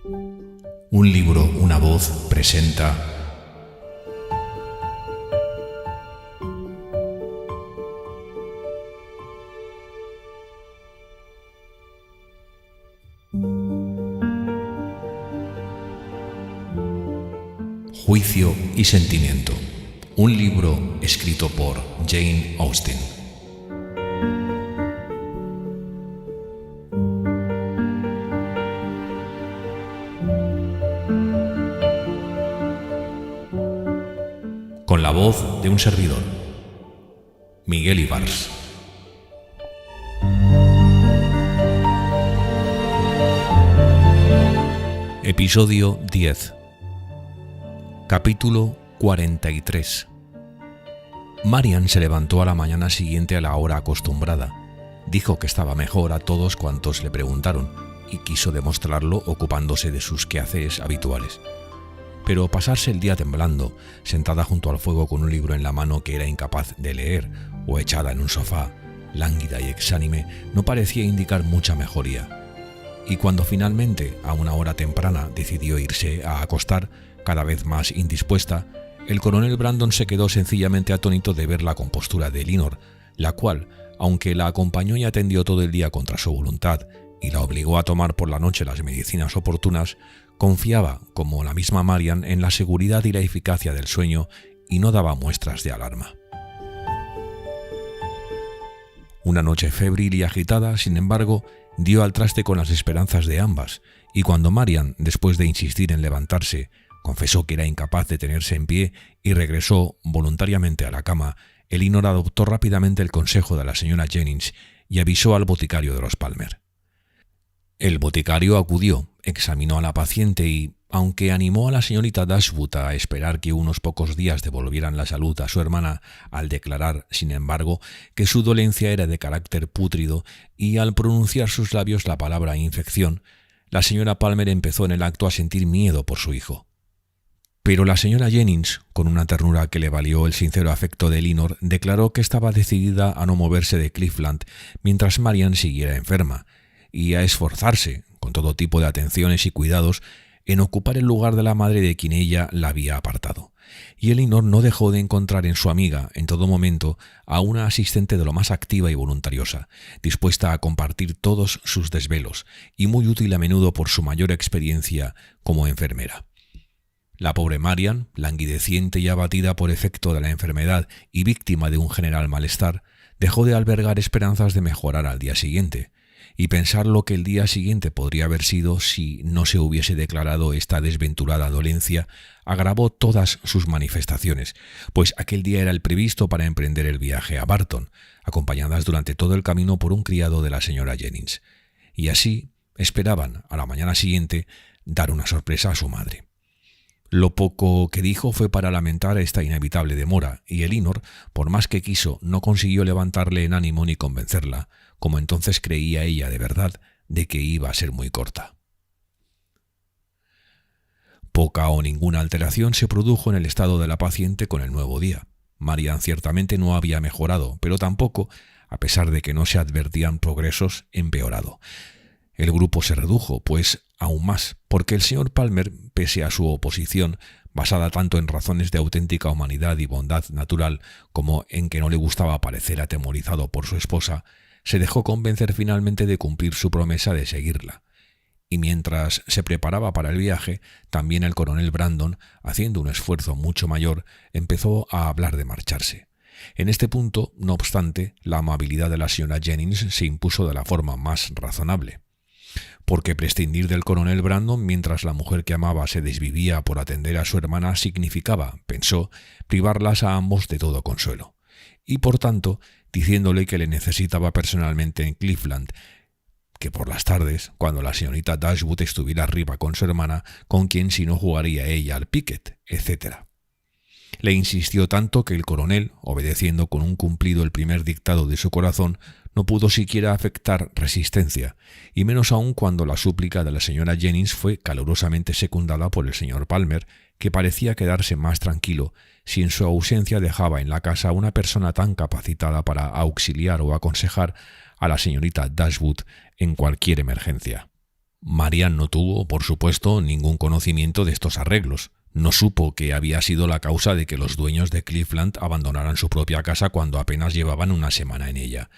Un libro, una voz presenta Juicio y sentimiento. Un libro escrito por Jane Austen. Con la voz de un servidor, Miguel Ibars. Episodio 10. Capítulo 43. Marian se levantó a la mañana siguiente a la hora acostumbrada. Dijo que estaba mejor a todos cuantos le preguntaron y quiso demostrarlo ocupándose de sus quehaceres habituales. Pero pasarse el día temblando, sentada junto al fuego con un libro en la mano que era incapaz de leer, o echada en un sofá, lánguida y exánime, no parecía indicar mucha mejoría. Y cuando finalmente, a una hora temprana, decidió irse a acostar, cada vez más indispuesta, el coronel Brandon se quedó sencillamente atónito de ver la compostura de Elinor, la cual, aunque la acompañó y atendió todo el día contra su voluntad y la obligó a tomar por la noche las medicinas oportunas, confiaba, como la misma Marian, en la seguridad y la eficacia del sueño y no daba muestras de alarma. Una noche febril y agitada, sin embargo, dio al traste con las esperanzas de ambas, y cuando Marian, después de insistir en levantarse, confesó que era incapaz de tenerse en pie y regresó voluntariamente a la cama, Elinor adoptó rápidamente el consejo de la señora Jennings y avisó al boticario de los Palmer. El boticario acudió, examinó a la paciente y, aunque animó a la señorita Dashwood a esperar que unos pocos días devolvieran la salud a su hermana, al declarar, sin embargo, que su dolencia era de carácter pútrido y al pronunciar sus labios la palabra infección, la señora Palmer empezó en el acto a sentir miedo por su hijo. Pero la señora Jennings, con una ternura que le valió el sincero afecto de Elinor, declaró que estaba decidida a no moverse de Cliffland mientras Marian siguiera enferma, y a esforzarse, con todo tipo de atenciones y cuidados, en ocupar el lugar de la madre de quien ella la había apartado. Y Elinor no dejó de encontrar en su amiga, en todo momento, a una asistente de lo más activa y voluntariosa, dispuesta a compartir todos sus desvelos, y muy útil a menudo por su mayor experiencia como enfermera. La pobre Marian, languideciente y abatida por efecto de la enfermedad y víctima de un general malestar, dejó de albergar esperanzas de mejorar al día siguiente, y pensar lo que el día siguiente podría haber sido si no se hubiese declarado esta desventurada dolencia agravó todas sus manifestaciones, pues aquel día era el previsto para emprender el viaje a Barton, acompañadas durante todo el camino por un criado de la señora Jennings, y así esperaban, a la mañana siguiente, dar una sorpresa a su madre. Lo poco que dijo fue para lamentar esta inevitable demora, y Elinor, por más que quiso, no consiguió levantarle en ánimo ni convencerla, como entonces creía ella de verdad, de que iba a ser muy corta. Poca o ninguna alteración se produjo en el estado de la paciente con el nuevo día. Marian ciertamente no había mejorado, pero tampoco, a pesar de que no se advertían progresos, empeorado. El grupo se redujo, pues, aún más, porque el señor Palmer, pese a su oposición, basada tanto en razones de auténtica humanidad y bondad natural como en que no le gustaba parecer atemorizado por su esposa, se dejó convencer finalmente de cumplir su promesa de seguirla. Y mientras se preparaba para el viaje, también el coronel Brandon, haciendo un esfuerzo mucho mayor, empezó a hablar de marcharse. En este punto, no obstante, la amabilidad de la señora Jennings se impuso de la forma más razonable. Porque prescindir del coronel Brandon mientras la mujer que amaba se desvivía por atender a su hermana significaba, pensó, privarlas a ambos de todo consuelo. Y por tanto, diciéndole que le necesitaba personalmente en Cliffland, que por las tardes, cuando la señorita Dashwood estuviera arriba con su hermana, con quien si no jugaría ella al piquet, etc. Le insistió tanto que el coronel, obedeciendo con un cumplido el primer dictado de su corazón, no pudo siquiera afectar resistencia, y menos aún cuando la súplica de la señora Jennings fue calurosamente secundada por el señor Palmer, que parecía quedarse más tranquilo si en su ausencia dejaba en la casa una persona tan capacitada para auxiliar o aconsejar a la señorita Dashwood en cualquier emergencia. Marian no tuvo, por supuesto, ningún conocimiento de estos arreglos. No supo que había sido la causa de que los dueños de Cleveland abandonaran su propia casa cuando apenas llevaban una semana en ella.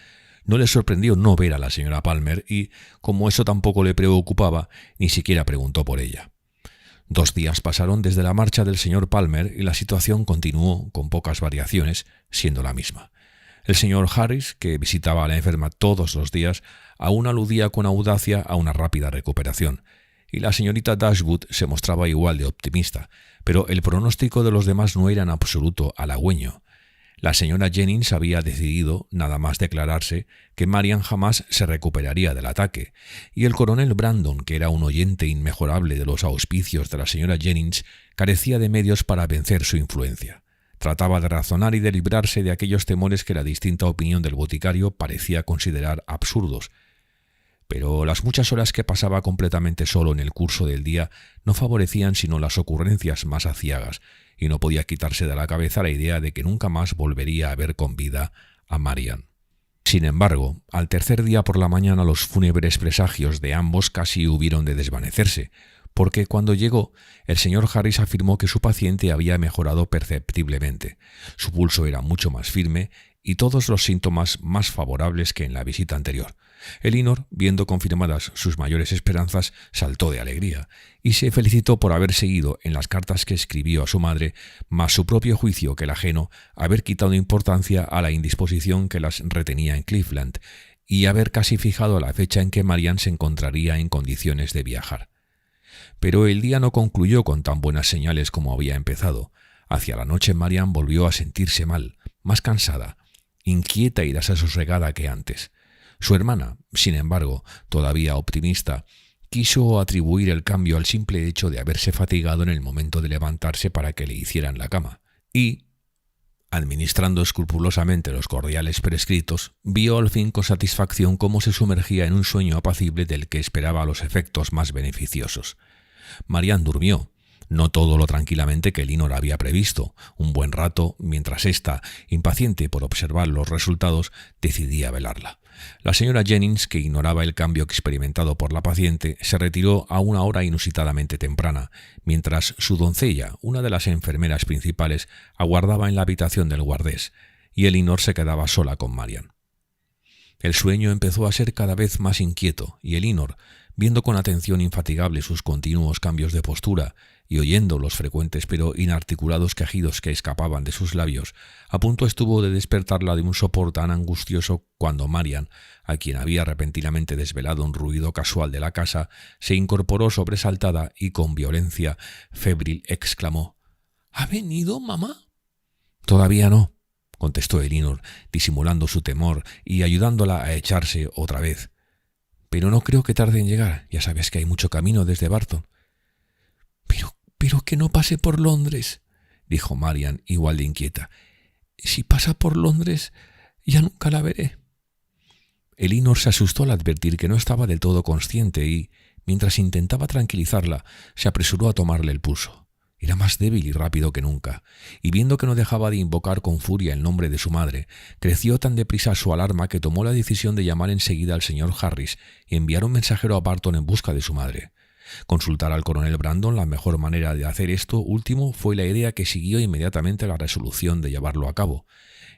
No le sorprendió no ver a la señora Palmer y, como eso tampoco le preocupaba, ni siquiera preguntó por ella. 2 días pasaron desde la marcha del señor Palmer y la situación continuó, con pocas variaciones, siendo la misma. El señor Harris, que visitaba a la enferma todos los días, aún aludía con audacia a una rápida recuperación, y la señorita Dashwood se mostraba igual de optimista, pero el pronóstico de los demás no era en absoluto halagüeño. La señora Jennings había decidido, nada más declararse, que Marian jamás se recuperaría del ataque, y el coronel Brandon, que era un oyente inmejorable de los auspicios de la señora Jennings, carecía de medios para vencer su influencia. Trataba de razonar y de librarse de aquellos temores que la distinta opinión del boticario parecía considerar absurdos, pero las muchas horas que pasaba completamente solo en el curso del día no favorecían sino las ocurrencias más aciagas, y no podía quitarse de la cabeza la idea de que nunca más volvería a ver con vida a Marian. Sin embargo, al tercer día por la mañana los fúnebres presagios de ambos casi hubieron de desvanecerse, porque cuando llegó, el señor Harris afirmó que su paciente había mejorado perceptiblemente. Su pulso era mucho más firme y todos los síntomas más favorables que en la visita anterior. Elinor, viendo confirmadas sus mayores esperanzas, saltó de alegría y se felicitó por haber seguido en las cartas que escribió a su madre, más su propio juicio que el ajeno, haber quitado importancia a la indisposición que las retenía en Cleveland y haber casi fijado la fecha en que Marian se encontraría en condiciones de viajar. Pero el día no concluyó con tan buenas señales como había empezado. Hacia la noche Marian volvió a sentirse mal, más cansada, inquieta y desasosegada que antes. Su hermana, sin embargo, todavía optimista, quiso atribuir el cambio al simple hecho de haberse fatigado en el momento de levantarse para que le hicieran la cama, y, administrando escrupulosamente los cordiales prescritos, vio al fin con satisfacción cómo se sumergía en un sueño apacible del que esperaba los efectos más beneficiosos. Marian durmió, no todo lo tranquilamente que Elinor había previsto, un buen rato, mientras ésta, impaciente por observar los resultados, decidía velarla. La señora Jennings, que ignoraba el cambio experimentado por la paciente, se retiró a una hora inusitadamente temprana, mientras su doncella, una de las enfermeras principales, aguardaba en la habitación del guardés, y Elinor se quedaba sola con Marian. El sueño empezó a ser cada vez más inquieto, y Elinor, viendo con atención infatigable sus continuos cambios de postura y oyendo los frecuentes pero inarticulados quejidos que escapaban de sus labios, a punto estuvo de despertarla de un sopor tan angustioso cuando Marian, a quien había repentinamente desvelado un ruido casual de la casa, se incorporó sobresaltada y con violencia febril exclamó: «¿Ha venido, mamá?» «Todavía no», contestó Elinor, disimulando su temor y ayudándola a echarse otra vez. «Pero no creo que tarde en llegar. Ya sabes que hay mucho camino desde Barton». «Pero que no pase por Londres», dijo Marian, igual de inquieta. «Si pasa por Londres, ya nunca la veré». Elinor se asustó al advertir que no estaba del todo consciente y, mientras intentaba tranquilizarla, se apresuró a tomarle el pulso. Era más débil y rápido que nunca, y viendo que no dejaba de invocar con furia el nombre de su madre, creció tan deprisa su alarma que tomó la decisión de llamar enseguida al señor Harris y enviar un mensajero a Barton en busca de su madre. Consultar al coronel Brandon la mejor manera de hacer esto último fue la idea que siguió inmediatamente la resolución de llevarlo a cabo,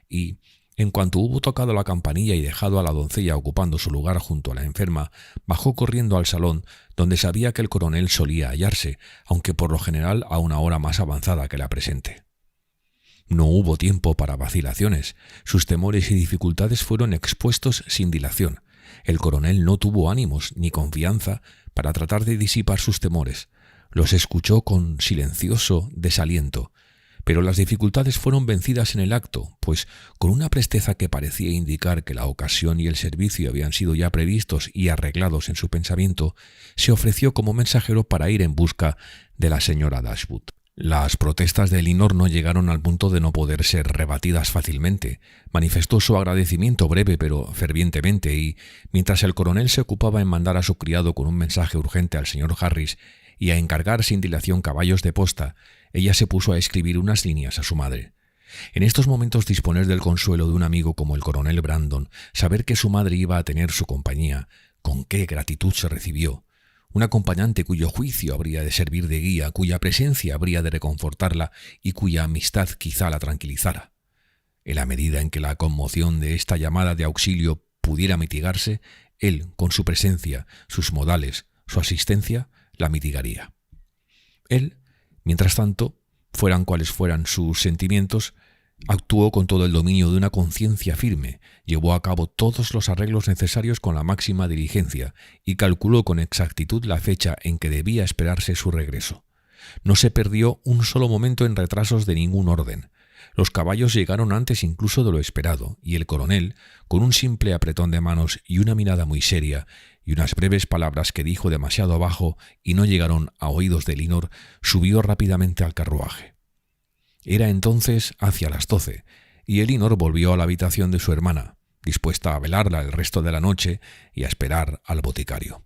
y, en cuanto hubo tocado la campanilla y dejado a la doncella ocupando su lugar junto a la enferma, bajó corriendo al salón, donde sabía que el coronel solía hallarse, aunque por lo general a una hora más avanzada que la presente. No hubo tiempo para vacilaciones. Sus temores y dificultades fueron expuestos sin dilación. El coronel no tuvo ánimos ni confianza para tratar de disipar sus temores. Los escuchó con silencioso desaliento, pero las dificultades fueron vencidas en el acto, pues con una presteza que parecía indicar que la ocasión y el servicio habían sido ya previstos y arreglados en su pensamiento, se ofreció como mensajero para ir en busca de la señora Dashwood. Las protestas de Elinor no llegaron al punto de no poder ser rebatidas fácilmente. Manifestó su agradecimiento breve pero fervientemente y, mientras el coronel se ocupaba en mandar a su criado con un mensaje urgente al señor Harris y a encargar sin dilación caballos de posta, ella se puso a escribir unas líneas a su madre. En estos momentos disponer del consuelo de un amigo como el coronel Brandon, saber que su madre iba a tener su compañía, con qué gratitud se recibió. un acompañante cuyo juicio habría de servir de guía, cuya presencia habría de reconfortarla y cuya amistad quizá la tranquilizara. En la medida en que la conmoción de esta llamada de auxilio pudiera mitigarse, él, con su presencia, sus modales, su asistencia, la mitigaría. Él, mientras tanto, fueran cuales fueran sus sentimientos, actuó con todo el dominio de una conciencia firme, llevó a cabo todos los arreglos necesarios con la máxima diligencia y calculó con exactitud la fecha en que debía esperarse su regreso. No se perdió un solo momento en retrasos de ningún orden. Los caballos llegaron antes incluso de lo esperado, y el coronel, con un simple apretón de manos y una mirada muy seria, y unas breves palabras que dijo demasiado bajo y no llegaron a oídos de Elinor, subió rápidamente al carruaje. Era entonces hacia las 12, y Elinor volvió a la habitación de su hermana, dispuesta a velarla el resto de la noche y a esperar al boticario.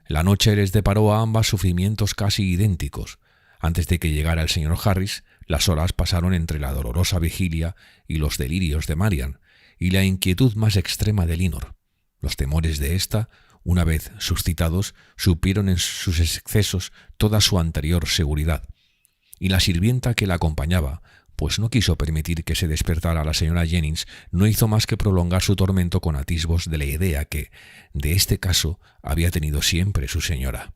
La noche les deparó a ambas sufrimientos casi idénticos. Antes de que llegara el señor Harris, las horas pasaron entre la dolorosa vigilia y los delirios de Marian, y la inquietud más extrema de Elinor. Los temores de ésta, una vez suscitados, supieron en sus excesos toda su anterior seguridad. Y la sirvienta que la acompañaba, pues no quiso permitir que se despertara la señora Jennings, no hizo más que prolongar su tormento con atisbos de la idea que, de este caso, había tenido siempre su señora.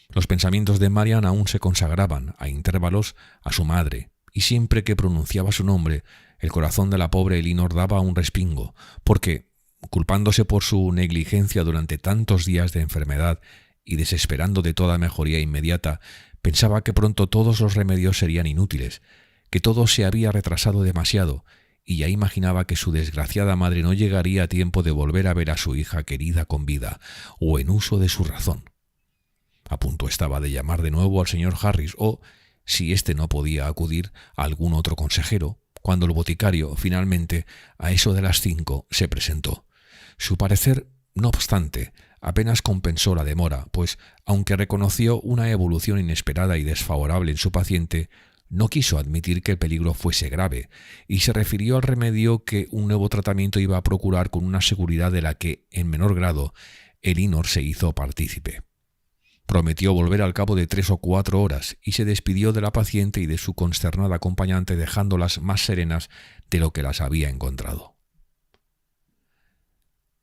Los pensamientos de Marian aún se consagraban, a intervalos, a su madre, y siempre que pronunciaba su nombre, el corazón de la pobre Elinor daba un respingo, porque, culpándose por su negligencia durante tantos días de enfermedad y desesperando de toda mejoría inmediata, pensaba que pronto todos los remedios serían inútiles, que todo se había retrasado demasiado, y ya imaginaba que su desgraciada madre no llegaría a tiempo de volver a ver a su hija querida con vida o en uso de su razón. A punto estaba de llamar de nuevo al señor Harris o, si éste no podía acudir, a algún otro consejero, cuando el boticario, finalmente, a eso de las 5, se presentó. Su parecer, no obstante, apenas compensó la demora, pues, aunque reconoció una evolución inesperada y desfavorable en su paciente, no quiso admitir que el peligro fuese grave, y se refirió al remedio que un nuevo tratamiento iba a procurar con una seguridad de la que, en menor grado, Elinor se hizo partícipe. Prometió volver al cabo de 3 o 4 horas y se despidió de la paciente y de su consternada acompañante dejándolas más serenas de lo que las había encontrado.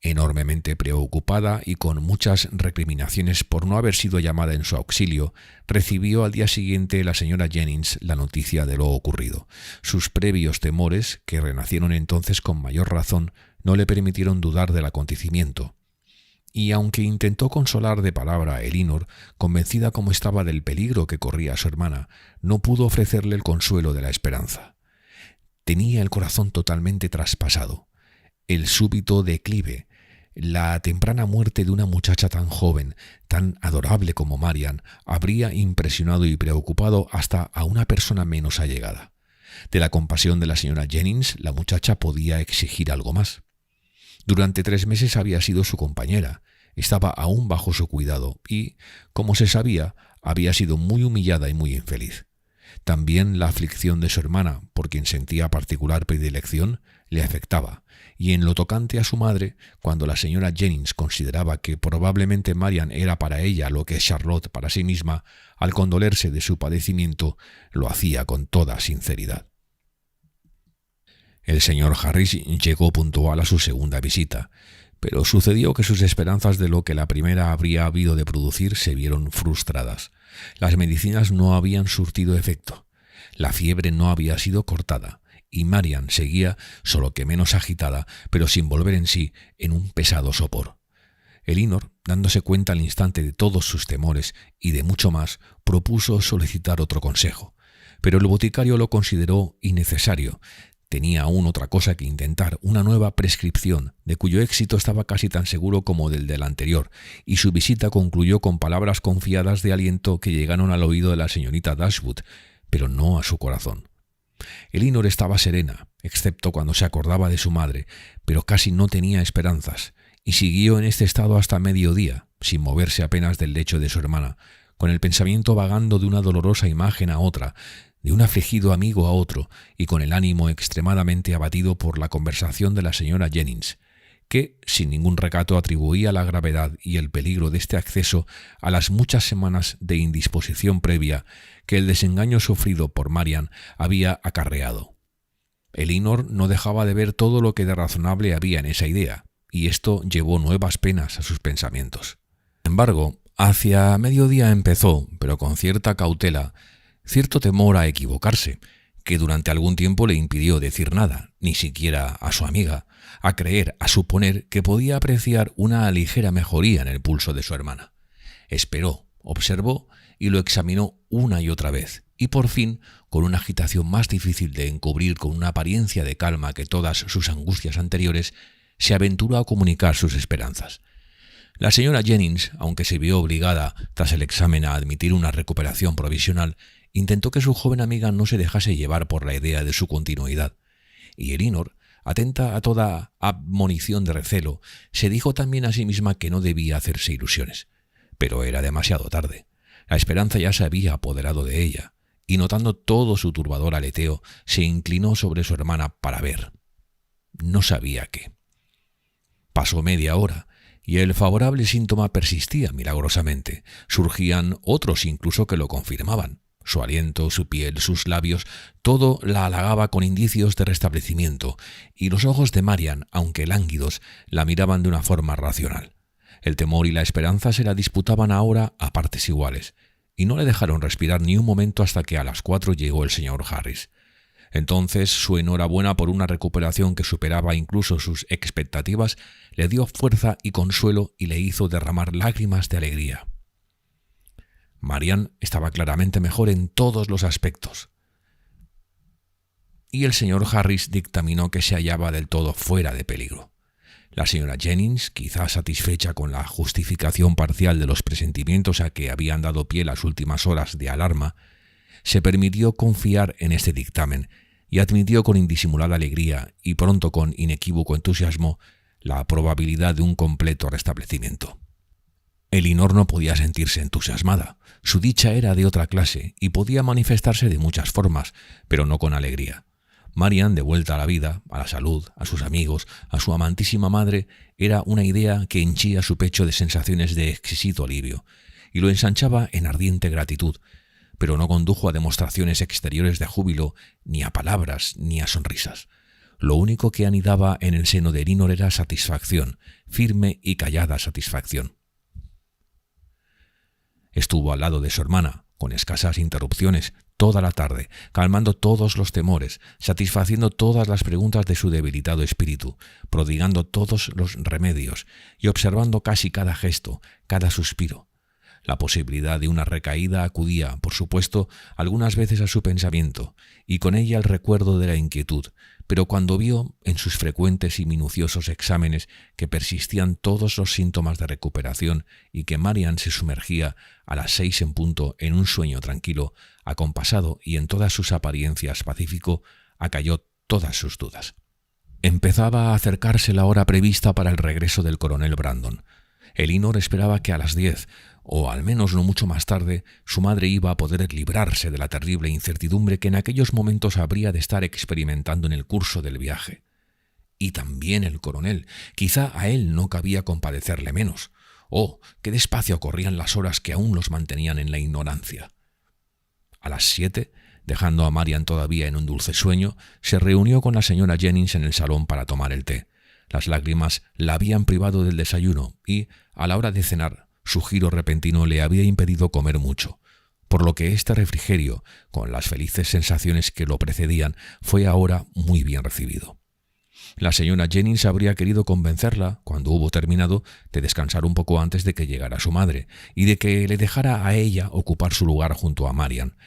Enormemente preocupada y con muchas recriminaciones por no haber sido llamada en su auxilio, recibió al día siguiente la señora Jennings la noticia de lo ocurrido. Sus previos temores, que renacieron entonces con mayor razón, no le permitieron dudar del acontecimiento. Y aunque intentó consolar de palabra a Elinor, convencida como estaba del peligro que corría su hermana, no pudo ofrecerle el consuelo de la esperanza. Tenía el corazón totalmente traspasado. El súbito declive, la temprana muerte de una muchacha tan joven, tan adorable como Marian, habría impresionado y preocupado hasta a una persona menos allegada. De la compasión de la señora Jennings, la muchacha podía exigir algo más. Durante 3 meses había sido su compañera, estaba aún bajo su cuidado y, como se sabía, había sido muy humillada y muy infeliz. También la aflicción de su hermana, por quien sentía particular predilección, le afectaba, y en lo tocante a su madre, cuando la señora Jennings consideraba que probablemente Marian era para ella lo que Charlotte para sí misma, al condolerse de su padecimiento, lo hacía con toda sinceridad. El señor Harris llegó puntual a su segunda visita, pero sucedió que sus esperanzas de lo que la primera habría habido de producir se vieron frustradas. Las medicinas no habían surtido efecto, la fiebre no había sido cortada, y Marian seguía, solo que menos agitada, pero sin volver en sí, en un pesado sopor. Elinor, dándose cuenta al instante de todos sus temores y de mucho más, propuso solicitar otro consejo, pero el boticario lo consideró innecesario. Tenía aún otra cosa que intentar, una nueva prescripción, de cuyo éxito estaba casi tan seguro como del anterior, y su visita concluyó con palabras confiadas de aliento que llegaron al oído de la señorita Dashwood, pero no a su corazón. Elinor estaba serena, excepto cuando se acordaba de su madre, pero casi no tenía esperanzas, y siguió en este estado hasta mediodía, sin moverse apenas del lecho de su hermana, con el pensamiento vagando de una dolorosa imagen a otra, de un afligido amigo a otro, y con el ánimo extremadamente abatido por la conversación de la señora Jennings, que sin ningún recato atribuía la gravedad y el peligro de este acceso a las muchas semanas de indisposición previa que el desengaño sufrido por Marian había acarreado. Elinor no dejaba de ver todo lo que de razonable había en esa idea, y esto llevó nuevas penas a sus pensamientos. Sin embargo, hacia mediodía empezó, pero con cierta cautela, cierto temor a equivocarse, que durante algún tiempo le impidió decir nada, ni siquiera a su amiga, a creer, a suponer que podía apreciar una ligera mejoría en el pulso de su hermana. Esperó, observó y lo examinó una y otra vez, y por fin, con una agitación más difícil de encubrir con una apariencia de calma que todas sus angustias anteriores, se aventuró a comunicar sus esperanzas. La señora Jennings, aunque se vio obligada tras el examen a admitir una recuperación provisional, intentó que su joven amiga no se dejase llevar por la idea de su continuidad, y Elinor, atenta a toda admonición de recelo, se dijo también a sí misma que no debía hacerse ilusiones. Pero era demasiado tarde. La esperanza ya se había apoderado de ella, y notando todo su turbador aleteo, se inclinó sobre su hermana para ver. No sabía qué. Pasó media hora, y el favorable síntoma persistía milagrosamente. Surgían otros incluso que lo confirmaban. Su aliento, su piel, sus labios, todo la halagaba con indicios de restablecimiento, y los ojos de Marian, aunque lánguidos, la miraban de una forma racional. El temor y la esperanza se la disputaban ahora a partes iguales, y no le dejaron respirar ni un momento hasta que a las 4 llegó el señor Harris. Entonces su enhorabuena por una recuperación que superaba incluso sus expectativas le dio fuerza y consuelo y le hizo derramar lágrimas de alegría. Marian estaba claramente mejor en todos los aspectos, y el señor Harris dictaminó que se hallaba del todo fuera de peligro. La señora Jennings, quizá satisfecha con la justificación parcial de los presentimientos a que habían dado pie las últimas horas de alarma, se permitió confiar en este dictamen y admitió con indisimulada alegría y pronto con inequívoco entusiasmo la probabilidad de un completo restablecimiento. Elinor no podía sentirse entusiasmada. Su dicha era de otra clase y podía manifestarse de muchas formas, pero no con alegría. Marian, de vuelta a la vida, a la salud, a sus amigos, a su amantísima madre, era una idea que henchía su pecho de sensaciones de exquisito alivio, y lo ensanchaba en ardiente gratitud, pero no condujo a demostraciones exteriores de júbilo, ni a palabras, ni a sonrisas. Lo único que anidaba en el seno de Elinor era satisfacción, firme y callada satisfacción. Estuvo al lado de su hermana, con escasas interrupciones, toda la tarde, calmando todos los temores, satisfaciendo todas las preguntas de su debilitado espíritu, prodigando todos los remedios y observando casi cada gesto, cada suspiro. La posibilidad de una recaída acudía, por supuesto, algunas veces a su pensamiento, y con ella el recuerdo de la inquietud, pero cuando vio, en sus frecuentes y minuciosos exámenes, que persistían todos los síntomas de recuperación y que Marian se sumergía a las 6 en punto en un sueño tranquilo, acompasado y en todas sus apariencias pacífico, acalló todas sus dudas. Empezaba a acercarse la hora prevista para el regreso del coronel Brandon. Elinor esperaba que a las 10, o al menos no mucho más tarde, su madre iba a poder librarse de la terrible incertidumbre que en aquellos momentos habría de estar experimentando en el curso del viaje. Y también el coronel, quizá a él no cabía compadecerle menos. Oh, qué despacio corrían las horas que aún los mantenían en la ignorancia. A las 7, dejando a Marian todavía en un dulce sueño, se reunió con la señora Jennings en el salón para tomar el té. Las lágrimas la habían privado del desayuno y, a la hora de cenar, su giro repentino le había impedido comer mucho, por lo que este refrigerio, con las felices sensaciones que lo precedían, fue ahora muy bien recibido. La señora Jennings habría querido convencerla, cuando hubo terminado, de descansar un poco antes de que llegara su madre, y de que le dejara a ella ocupar su lugar junto a Marian.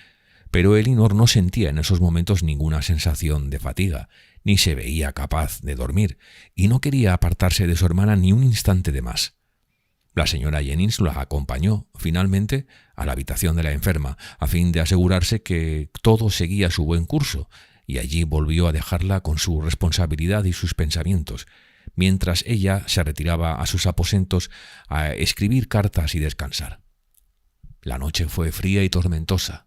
Pero Elinor no sentía en esos momentos ninguna sensación de fatiga, ni se veía capaz de dormir, y no quería apartarse de su hermana ni un instante de más. La señora Jennings la acompañó, finalmente, a la habitación de la enferma, a fin de asegurarse que todo seguía su buen curso, y allí volvió a dejarla con su responsabilidad y sus pensamientos, mientras ella se retiraba a sus aposentos a escribir cartas y descansar. La noche fue fría y tormentosa.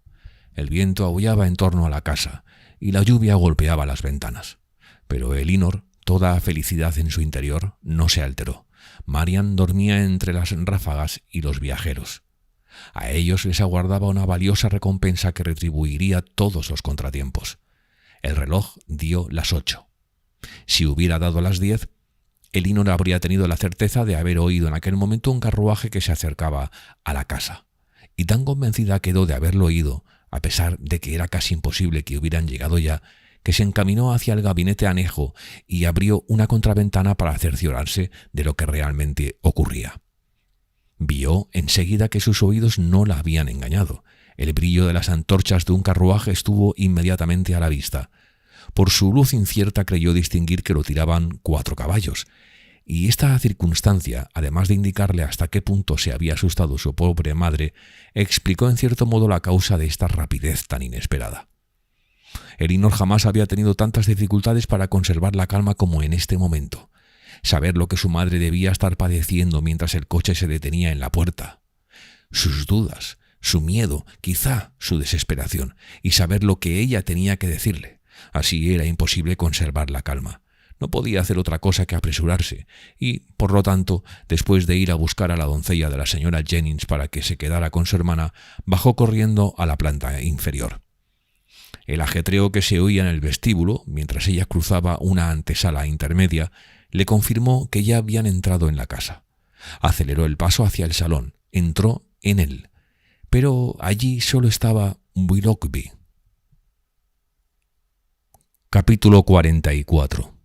El viento aullaba en torno a la casa, y la lluvia golpeaba las ventanas. Pero Elinor, toda felicidad en su interior no se alteró. Marian dormía entre las ráfagas y los viajeros. A ellos les aguardaba una valiosa recompensa que retribuiría todos los contratiempos. El reloj dio las 8. Si hubiera dado las 10, Elinor habría tenido la certeza de haber oído en aquel momento un carruaje que se acercaba a la casa, y tan convencida quedó de haberlo oído, a pesar de que era casi imposible que hubieran llegado ya, que se encaminó hacia el gabinete anejo y abrió una contraventana para cerciorarse de lo que realmente ocurría. Vio enseguida que sus oídos no la habían engañado. El brillo de las antorchas de un carruaje estuvo inmediatamente a la vista. Por su luz incierta creyó distinguir que lo tiraban 4 caballos, y esta circunstancia, además de indicarle hasta qué punto se había asustado su pobre madre, explicó en cierto modo la causa de esta rapidez tan inesperada. Elinor jamás había tenido tantas dificultades para conservar la calma como en este momento. Saber lo que su madre debía estar padeciendo mientras el coche se detenía en la puerta. Sus dudas, su miedo, quizá su desesperación, y saber lo que ella tenía que decirle. Así era imposible conservar la calma. No podía hacer otra cosa que apresurarse, y, por lo tanto, después de ir a buscar a la doncella de la señora Jennings para que se quedara con su hermana, bajó corriendo a la planta inferior. El ajetreo que se oía en el vestíbulo, mientras ella cruzaba una antesala intermedia, le confirmó que ya habían entrado en la casa. Aceleró el paso hacia el salón, entró en él, pero allí solo estaba Willoughby. Capítulo 44.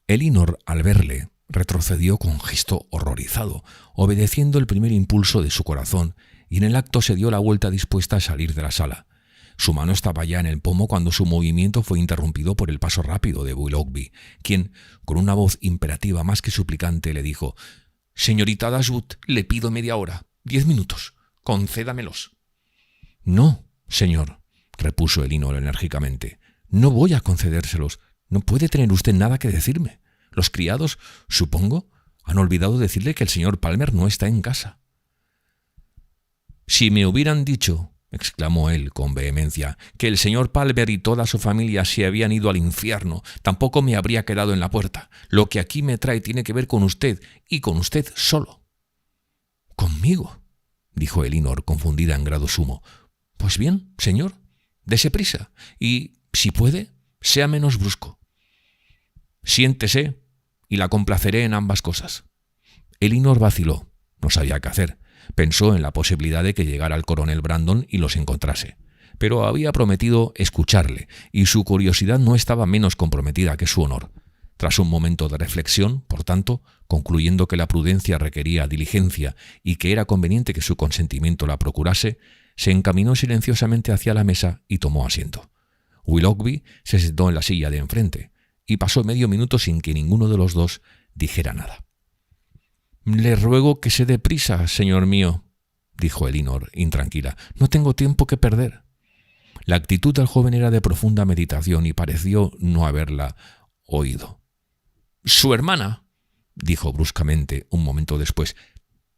Elinor, al verle, retrocedió con gesto horrorizado, obedeciendo el primer impulso de su corazón, y en el acto se dio la vuelta dispuesta a salir de la sala. Su mano estaba ya en el pomo cuando su movimiento fue interrumpido por el paso rápido de Willoughby, quien, con una voz imperativa más que suplicante, le dijo: «Señorita Dashwood, le pido media hora, 10 minutos. Concédamelos». «No, señor», repuso Elinor enérgicamente. «No voy a concedérselos. No puede tener usted nada que decirme. Los criados, supongo, han olvidado decirle que el señor Palmer no está en casa». «Si me hubieran dicho», exclamó él con vehemencia, «que el señor Palmer y toda su familia se habían ido al infierno, tampoco me habría quedado en la puerta. Lo que aquí me trae tiene que ver con usted, y con usted solo». «¿Conmigo?», dijo Elinor, confundida en grado sumo. «Pues bien, señor, dese prisa, y, si puede, sea menos brusco. Siéntese, y la complaceré en ambas cosas». Elinor vaciló, no sabía qué hacer. Pensó en la posibilidad de que llegara el coronel Brandon y los encontrase, pero había prometido escucharle, y su curiosidad no estaba menos comprometida que su honor. Tras un momento de reflexión, por tanto, concluyendo que la prudencia requería diligencia y que era conveniente que su consentimiento la procurase, se encaminó silenciosamente hacia la mesa y tomó asiento. Willoughby se sentó en la silla de enfrente, y pasó medio minuto sin que ninguno de los dos dijera nada. «Le ruego que se dé prisa, señor mío», dijo Elinor, intranquila. «No tengo tiempo que perder». La actitud del joven era de profunda meditación y pareció no haberla oído. «Su hermana», dijo bruscamente un momento después,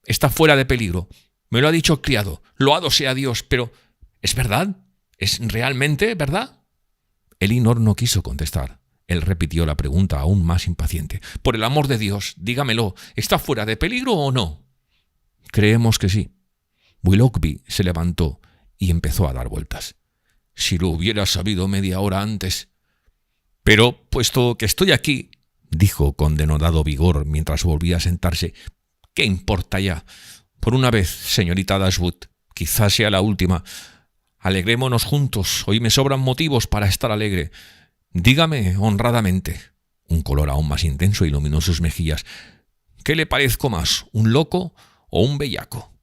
«está fuera de peligro. Me lo ha dicho el criado. Loado sea Dios, pero ¿es verdad? ¿Es realmente verdad?» Elinor no quiso contestar. Él repitió la pregunta aún más impaciente. «Por el amor de Dios, dígamelo, ¿está fuera de peligro o no?» «Creemos que sí». Willoughby se levantó y empezó a dar vueltas. «Si lo hubiera sabido media hora antes». «Pero, puesto que estoy aquí», dijo con denodado vigor mientras volvía a sentarse, «¿qué importa ya? Por una vez, señorita Dashwood, quizás sea la última. Alegrémonos juntos, hoy me sobran motivos para estar alegre. Dígame honradamente», un color aún más intenso iluminó sus mejillas, «¿qué le parezco más, un loco o un bellaco?»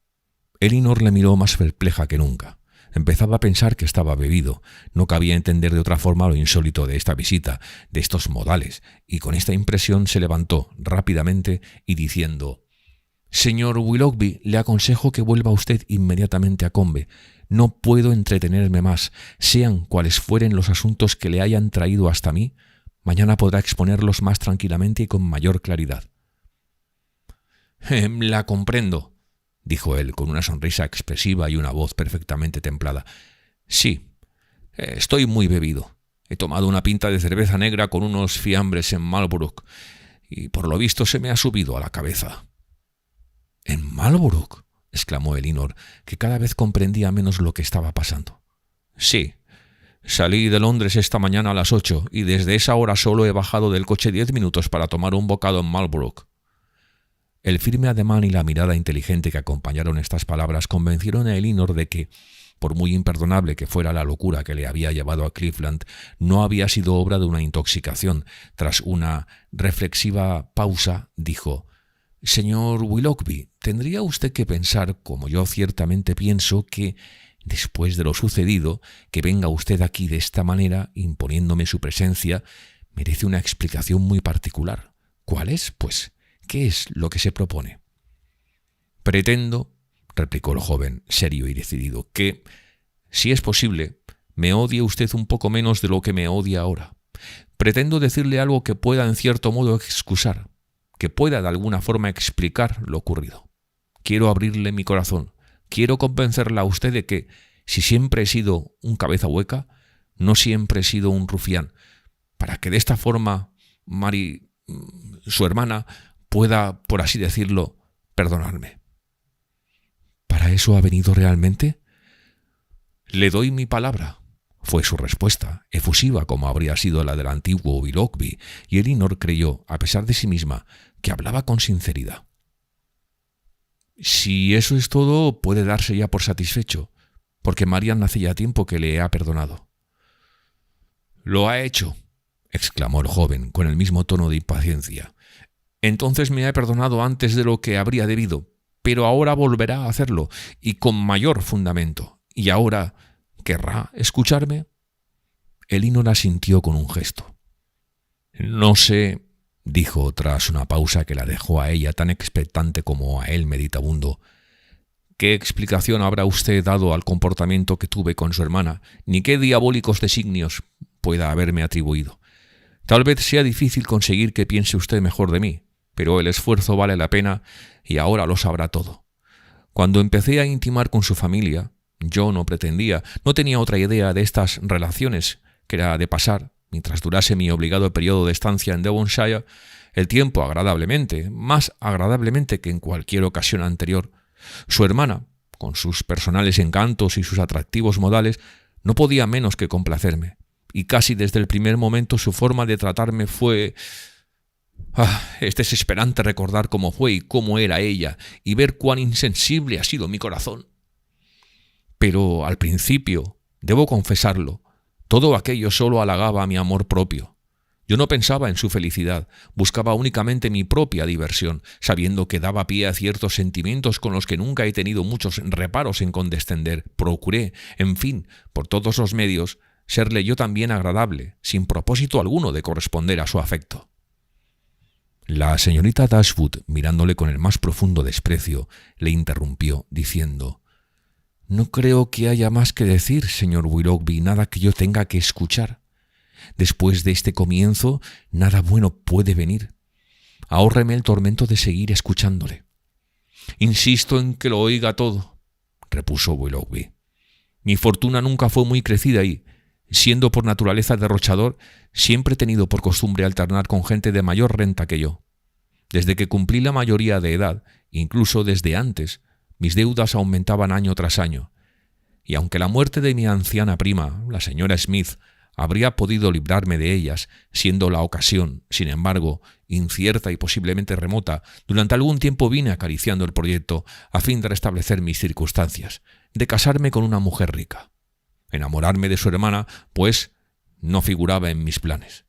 Elinor le miró más perpleja que nunca. Empezaba a pensar que estaba bebido. No cabía entender de otra forma lo insólito de esta visita, de estos modales, y con esta impresión se levantó rápidamente y diciendo: «Señor Willoughby, le aconsejo que vuelva usted inmediatamente a Combe. No puedo entretenerme más. Sean cuales fueren los asuntos que le hayan traído hasta mí, mañana podrá exponerlos más tranquilamente y con mayor claridad». «La comprendo», dijo él con una sonrisa expresiva y una voz perfectamente templada. «Sí, estoy muy bebido. He tomado una pinta de cerveza negra con unos fiambres en Marlborough y por lo visto se me ha subido a la cabeza». «¿En Marlborough?», exclamó Elinor, que cada vez comprendía menos lo que estaba pasando. «Sí. Salí de Londres esta mañana a las 8 y desde esa hora solo he bajado del coche 10 minutos para tomar un bocado en Marlborough». El firme ademán y la mirada inteligente que acompañaron estas palabras convencieron a Elinor de que, por muy imperdonable que fuera la locura que le había llevado a Cleveland, no había sido obra de una intoxicación. Tras una reflexiva pausa, dijo: «Señor Willoughby, tendría usted que pensar, como yo ciertamente pienso, que, después de lo sucedido, que venga usted aquí de esta manera, imponiéndome su presencia, merece una explicación muy particular. ¿Cuál es, pues? ¿Qué es lo que se propone?» «Pretendo», replicó el joven, serio y decidido, «que, si es posible, me odie usted un poco menos de lo que me odia ahora. Pretendo decirle algo que pueda en cierto modo excusar, que pueda de alguna forma explicar lo ocurrido. Quiero abrirle mi corazón, quiero convencerla a usted de que, si siempre he sido un cabeza hueca, no siempre he sido un rufián, para que de esta forma su hermana, pueda, por así decirlo, perdonarme». «¿Para eso ha venido realmente?» «Le doy mi palabra», fue su respuesta, efusiva como habría sido la del antiguo Willoughby, y Elinor creyó, a pesar de sí misma, que hablaba con sinceridad. «Si eso es todo, puede darse ya por satisfecho, porque Marian hace ya tiempo que le ha perdonado». «¿Lo ha hecho?», exclamó el joven con el mismo tono de impaciencia. «Entonces me ha perdonado antes de lo que habría debido, pero ahora volverá a hacerlo, y con mayor fundamento. Y ahora, ¿querrá escucharme?» Elinor asintió con un gesto. «No sé», dijo tras una pausa que la dejó a ella tan expectante como a él meditabundo, «qué explicación habrá usted dado al comportamiento que tuve con su hermana, ni qué diabólicos designios pueda haberme atribuido. Tal vez sea difícil conseguir que piense usted mejor de mí, pero el esfuerzo vale la pena y ahora lo sabrá todo. Cuando empecé a intimar con su familia, yo no tenía otra idea de estas relaciones que era de pasar, mientras durase mi obligado periodo de estancia en Devonshire, el tiempo agradablemente, más agradablemente que en cualquier ocasión anterior. Su hermana, con sus personales encantos y sus atractivos modales, no podía menos que complacerme, y casi desde el primer momento su forma de tratarme fue... es desesperante recordar cómo fue y cómo era ella, y ver cuán insensible ha sido mi corazón. Pero al principio, debo confesarlo, todo aquello solo halagaba mi amor propio. Yo no pensaba en su felicidad, buscaba únicamente mi propia diversión, sabiendo que daba pie a ciertos sentimientos con los que nunca he tenido muchos reparos en condescender. Procuré, en fin, por todos los medios, serle yo también agradable, sin propósito alguno de corresponder a su afecto. La señorita Dashwood, mirándole con el más profundo desprecio, le interrumpió, diciendo: «No creo que haya más que decir, señor Willoughby, nada que yo tenga que escuchar. Después de este comienzo, nada bueno puede venir. Ahórreme el tormento de seguir escuchándole». «Insisto en que lo oiga todo», repuso Willoughby. «Mi fortuna nunca fue muy crecida y, siendo por naturaleza derrochador, siempre he tenido por costumbre alternar con gente de mayor renta que yo. Desde que cumplí la mayoría de edad, incluso desde antes, mis deudas aumentaban año tras año, y aunque la muerte de mi anciana prima, la señora Smith, habría podido librarme de ellas, siendo la ocasión, sin embargo, incierta y posiblemente remota, durante algún tiempo vine acariciando el proyecto a fin de restablecer mis circunstancias, de casarme con una mujer rica. Enamorarme de su hermana, pues, no figuraba en mis planes.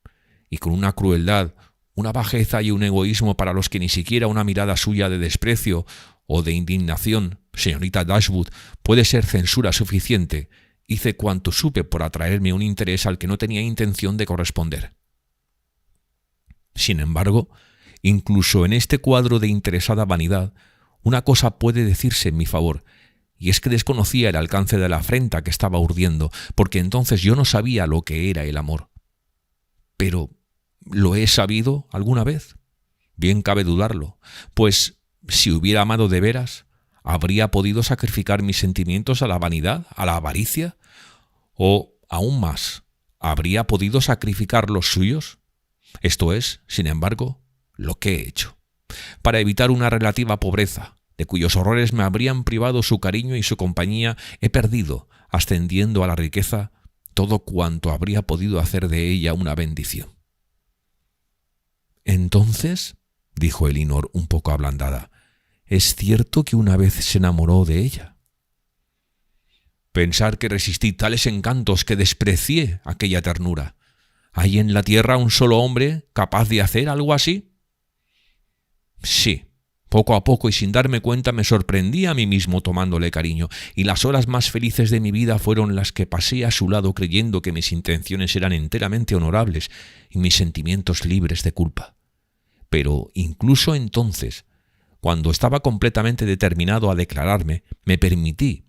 Y con una crueldad, una bajeza y un egoísmo para los que ni siquiera una mirada suya de desprecio o de indignación, señorita Dashwood, puede ser censura suficiente, hice cuanto supe por atraerme un interés al que no tenía intención de corresponder. Sin embargo, incluso en este cuadro de interesada vanidad, una cosa puede decirse en mi favor, y es que desconocía el alcance de la afrenta que estaba urdiendo, porque entonces yo no sabía lo que era el amor. Pero, ¿lo he sabido alguna vez? Bien cabe dudarlo, pues si hubiera amado de veras, ¿habría podido sacrificar mis sentimientos a la vanidad, a la avaricia? O, aún más, ¿habría podido sacrificar los suyos? Esto es, sin embargo, lo que he hecho. Para evitar una relativa pobreza, de cuyos horrores me habrían privado su cariño y su compañía, he perdido, ascendiendo a la riqueza, todo cuanto habría podido hacer de ella una bendición. «Entonces», dijo Elinor un poco ablandada, «¿es cierto que una vez se enamoró de ella?» «Pensar que resistí tales encantos que desprecié aquella ternura. ¿Hay en la tierra un solo hombre capaz de hacer algo así?» «Sí». Poco a poco y sin darme cuenta me sorprendí a mí mismo tomándole cariño, y las horas más felices de mi vida fueron las que pasé a su lado creyendo que mis intenciones eran enteramente honorables y mis sentimientos libres de culpa. Pero incluso entonces, cuando estaba completamente determinado a declararme, me permití,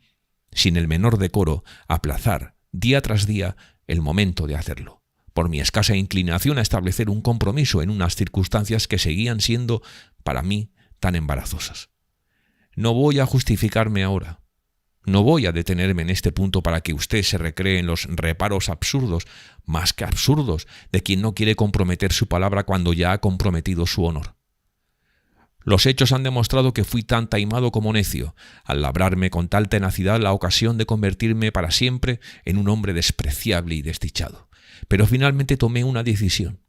sin el menor decoro, aplazar día tras día el momento de hacerlo, por mi escasa inclinación a establecer un compromiso en unas circunstancias que seguían siendo, para mí, tan embarazosas. No voy a justificarme ahora. No voy a detenerme en este punto para que usted se recree en los reparos absurdos, más que absurdos, de quien no quiere comprometer su palabra cuando ya ha comprometido su honor. Los hechos han demostrado que fui tan taimado como necio, al labrarme con tal tenacidad la ocasión de convertirme para siempre en un hombre despreciable y desdichado. Pero finalmente tomé una decisión.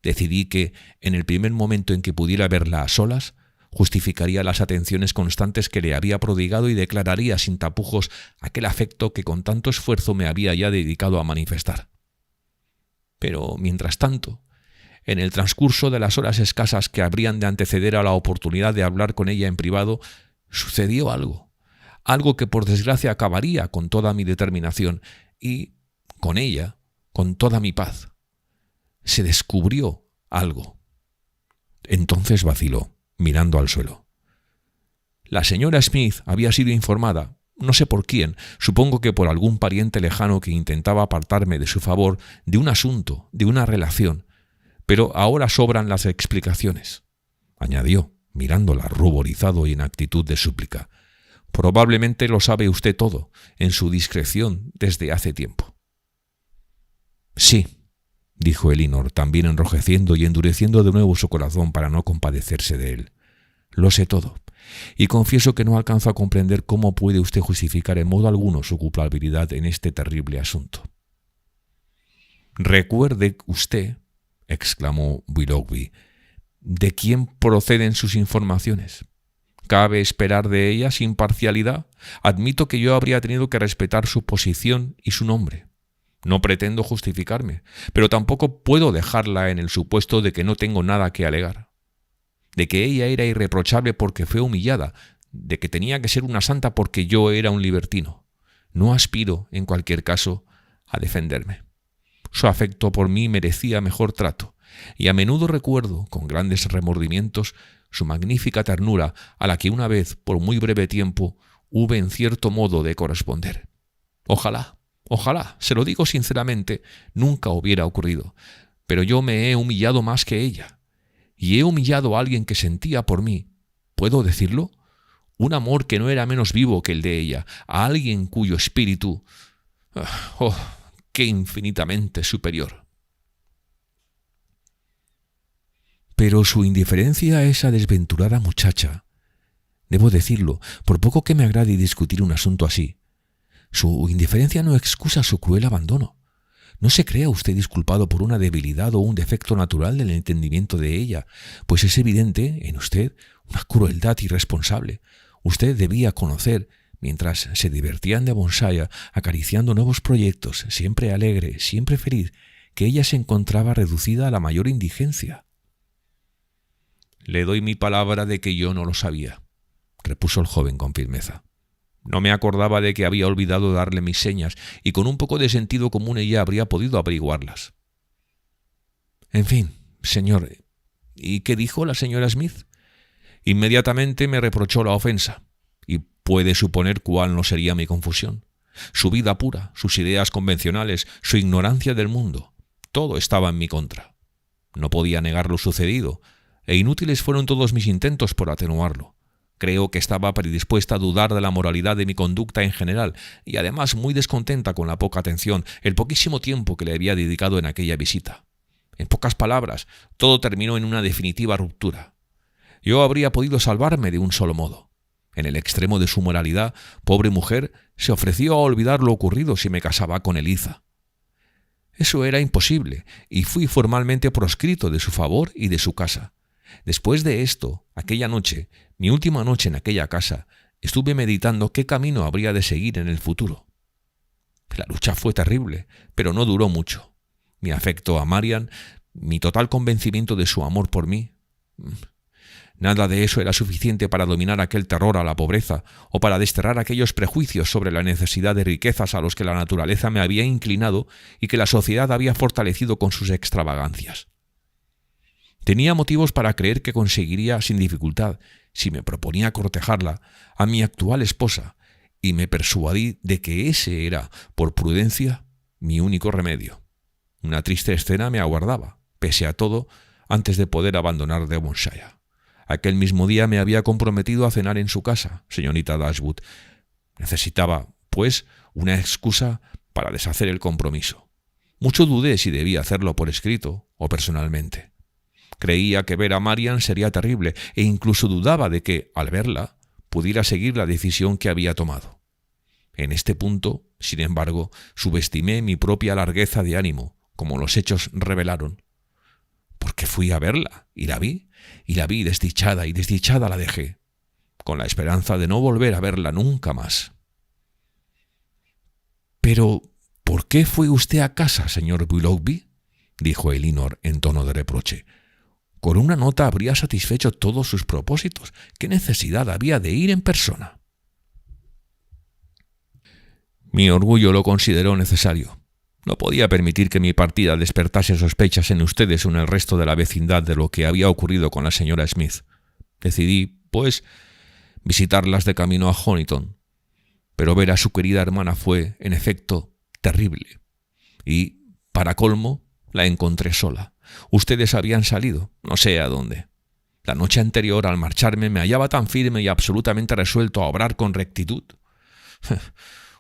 Decidí que, en el primer momento en que pudiera verla a solas, justificaría las atenciones constantes que le había prodigado y declararía sin tapujos aquel afecto que con tanto esfuerzo me había ya dedicado a manifestar. Pero, mientras tanto, en el transcurso de las horas escasas que habrían de anteceder a la oportunidad de hablar con ella en privado, sucedió algo que por desgracia acabaría con toda mi determinación y, con ella, con toda mi paz. Se descubrió algo. Entonces vaciló, mirando al suelo. La señora Smith había sido informada, no sé por quién, supongo que por algún pariente lejano que intentaba apartarme de su favor, de un asunto, de una relación, pero ahora sobran las explicaciones, añadió, mirándola ruborizado y en actitud de súplica. Probablemente lo sabe usted todo, en su discreción desde hace tiempo. Sí, dijo Elinor, también enrojeciendo y endureciendo de nuevo su corazón para no compadecerse de él. Lo sé todo, y confieso que no alcanzo a comprender cómo puede usted justificar en modo alguno su culpabilidad en este terrible asunto. Recuerde usted, exclamó Willoughby, ¿de quién proceden sus informaciones? ¿Cabe esperar de ellas imparcialidad? Admito que yo habría tenido que respetar su posición y su nombre. No pretendo justificarme, pero tampoco puedo dejarla en el supuesto de que no tengo nada que alegar, de que ella era irreprochable porque fue humillada, de que tenía que ser una santa porque yo era un libertino. No aspiro, en cualquier caso, a defenderme. Su afecto por mí merecía mejor trato, y a menudo recuerdo, con grandes remordimientos, su magnífica ternura a la que una vez, por muy breve tiempo, hube en cierto modo de corresponder. Ojalá, se lo digo sinceramente, nunca hubiera ocurrido, pero yo me he humillado más que ella, y he humillado a alguien que sentía por mí, ¿puedo decirlo?, un amor que no era menos vivo que el de ella, a alguien cuyo espíritu, qué infinitamente superior. Pero su indiferencia a esa desventurada muchacha, debo decirlo, por poco que me agrade discutir un asunto así, su indiferencia no excusa su cruel abandono. No se crea usted disculpado por una debilidad o un defecto natural del entendimiento de ella, pues es evidente en usted una crueldad irresponsable. Usted debía conocer, mientras se divertía en Devonshire acariciando nuevos proyectos, siempre alegre, siempre feliz, que ella se encontraba reducida a la mayor indigencia. Le doy mi palabra de que yo no lo sabía, repuso el joven con firmeza. No me acordaba de que había olvidado darle mis señas, y con un poco de sentido común ella habría podido averiguarlas. En fin, señor, ¿y qué dijo la señora Smith? Inmediatamente me reprochó la ofensa, y puede suponer cuál no sería mi confusión. Su vida pura, sus ideas convencionales, su ignorancia del mundo, todo estaba en mi contra. No podía negar lo sucedido, e inútiles fueron todos mis intentos por atenuarlo. Creo que estaba predispuesta a dudar de la moralidad de mi conducta en general y además muy descontenta con la poca atención, el poquísimo tiempo que le había dedicado en aquella visita. En pocas palabras, todo terminó en una definitiva ruptura. Yo habría podido salvarme de un solo modo. En el extremo de su moralidad, pobre mujer se ofreció a olvidar lo ocurrido si me casaba con Eliza. Eso era imposible, y fui formalmente proscrito de su favor y de su casa. Después de esto, aquella noche, mi última noche en aquella casa, estuve meditando qué camino habría de seguir en el futuro. La lucha fue terrible, pero no duró mucho. Mi afecto a Marian, mi total convencimiento de su amor por mí, nada de eso era suficiente para dominar aquel terror a la pobreza o para desterrar aquellos prejuicios sobre la necesidad de riquezas a los que la naturaleza me había inclinado y que la sociedad había fortalecido con sus extravagancias. Tenía motivos para creer que conseguiría sin dificultad, si me proponía cortejarla, a mi actual esposa, y me persuadí de que ese era, por prudencia, mi único remedio. Una triste escena me aguardaba, pese a todo, antes de poder abandonar Devonshire. Aquel mismo día me había comprometido a cenar en su casa, señorita Dashwood. Necesitaba, pues, una excusa para deshacer el compromiso. Mucho dudé si debía hacerlo por escrito o personalmente. Creía que ver a Marian sería terrible e incluso dudaba de que, al verla, pudiera seguir la decisión que había tomado. En este punto, sin embargo, subestimé mi propia largueza de ánimo, como los hechos revelaron. Porque fui a verla y la vi desdichada y desdichada la dejé, con la esperanza de no volver a verla nunca más. «Pero, ¿por qué fue usted a casa, señor Willoughby?», dijo Elinor en tono de reproche. «Con una nota habría satisfecho todos sus propósitos. ¿Qué necesidad había de ir en persona?». Mi orgullo lo consideró necesario. No podía permitir que mi partida despertase sospechas en ustedes o en el resto de la vecindad de lo que había ocurrido con la señora Smith. Decidí, pues, visitarlas de camino a Honiton. Pero ver a su querida hermana fue, en efecto, terrible. Y, para colmo, la encontré sola. Ustedes habían salido, no sé a dónde. La noche anterior, al marcharme, me hallaba tan firme y absolutamente resuelto a obrar con rectitud.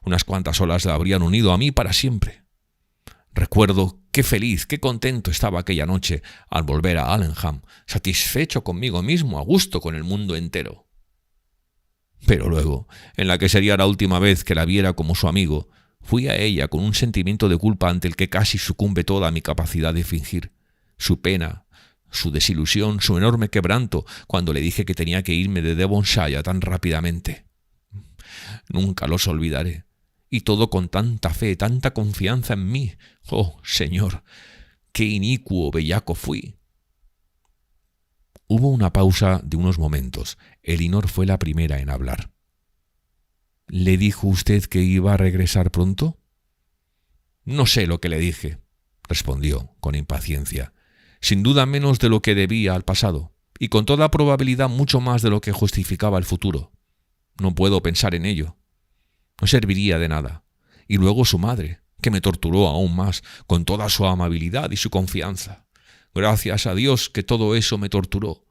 Unas cuantas olas la habrían unido a mí para siempre. Recuerdo qué feliz, qué contento estaba aquella noche al volver a Allenham, satisfecho conmigo mismo, a gusto con el mundo entero. Pero luego, en la que sería la última vez que la viera como su amigo, fui a ella con un sentimiento de culpa ante el que casi sucumbe toda mi capacidad de fingir. Su pena, su desilusión, su enorme quebranto cuando le dije que tenía que irme de Devonshire tan rápidamente. Nunca los olvidaré. Y todo con tanta fe, tanta confianza en mí. ¡Oh, Señor! ¡Qué inicuo bellaco fui! Hubo una pausa de unos momentos. Elinor fue la primera en hablar. ¿Le dijo usted que iba a regresar pronto? No sé lo que le dije, respondió con impaciencia. Sin duda menos de lo que debía al pasado, y con toda probabilidad mucho más de lo que justificaba el futuro. No puedo pensar en ello. No serviría de nada. Y luego su madre, que me torturó aún más, con toda su amabilidad y su confianza. Gracias a Dios que todo eso me torturó.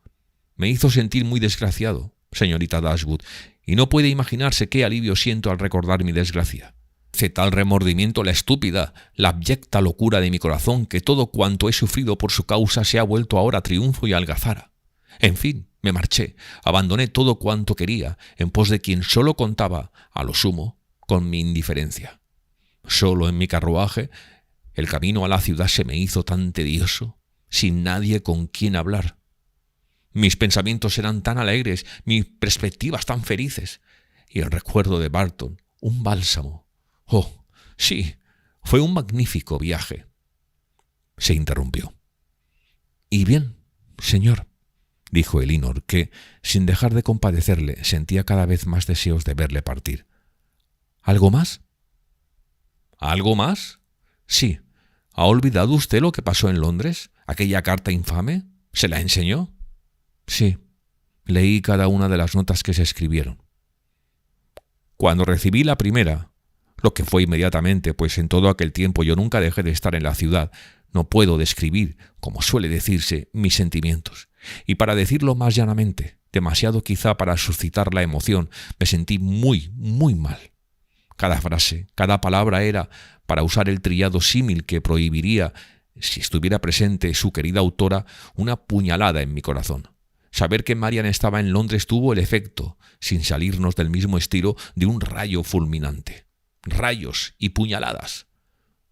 Me hizo sentir muy desgraciado, señorita Dashwood, y no puede imaginarse qué alivio siento al recordar mi desgracia. Hace tal remordimiento la estúpida, la abyecta locura de mi corazón que todo cuanto he sufrido por su causa se ha vuelto ahora triunfo y algazara. En fin, me marché, abandoné todo cuanto quería, en pos de quien solo contaba, a lo sumo, con mi indiferencia. Solo en mi carruaje, el camino a la ciudad se me hizo tan tedioso, sin nadie con quien hablar. Mis pensamientos eran tan alegres, mis perspectivas tan felices, y el recuerdo de Barton, un bálsamo. Oh, sí, fue un magnífico viaje. Se interrumpió. «¿Y bien, señor?», dijo Elinor, que, sin dejar de compadecerle, sentía cada vez más deseos de verle partir. «¿Algo más?». «¿Algo más? Sí. ¿Ha olvidado usted lo que pasó en Londres? ¿Aquella carta infame? ¿Se la enseñó?». «Sí. Leí cada una de las notas que se escribieron». «Cuando recibí la primera, lo que fue inmediatamente, pues en todo aquel tiempo yo nunca dejé de estar en la ciudad, no puedo describir, como suele decirse, mis sentimientos. Y para decirlo más llanamente, demasiado quizá para suscitar la emoción, me sentí muy, muy mal. Cada frase, cada palabra era, para usar el trillado símil que prohibiría, si estuviera presente su querida autora, una puñalada en mi corazón. Saber que Marian estaba en Londres tuvo el efecto, sin salirnos del mismo estilo, de un rayo fulminante. Rayos y puñaladas.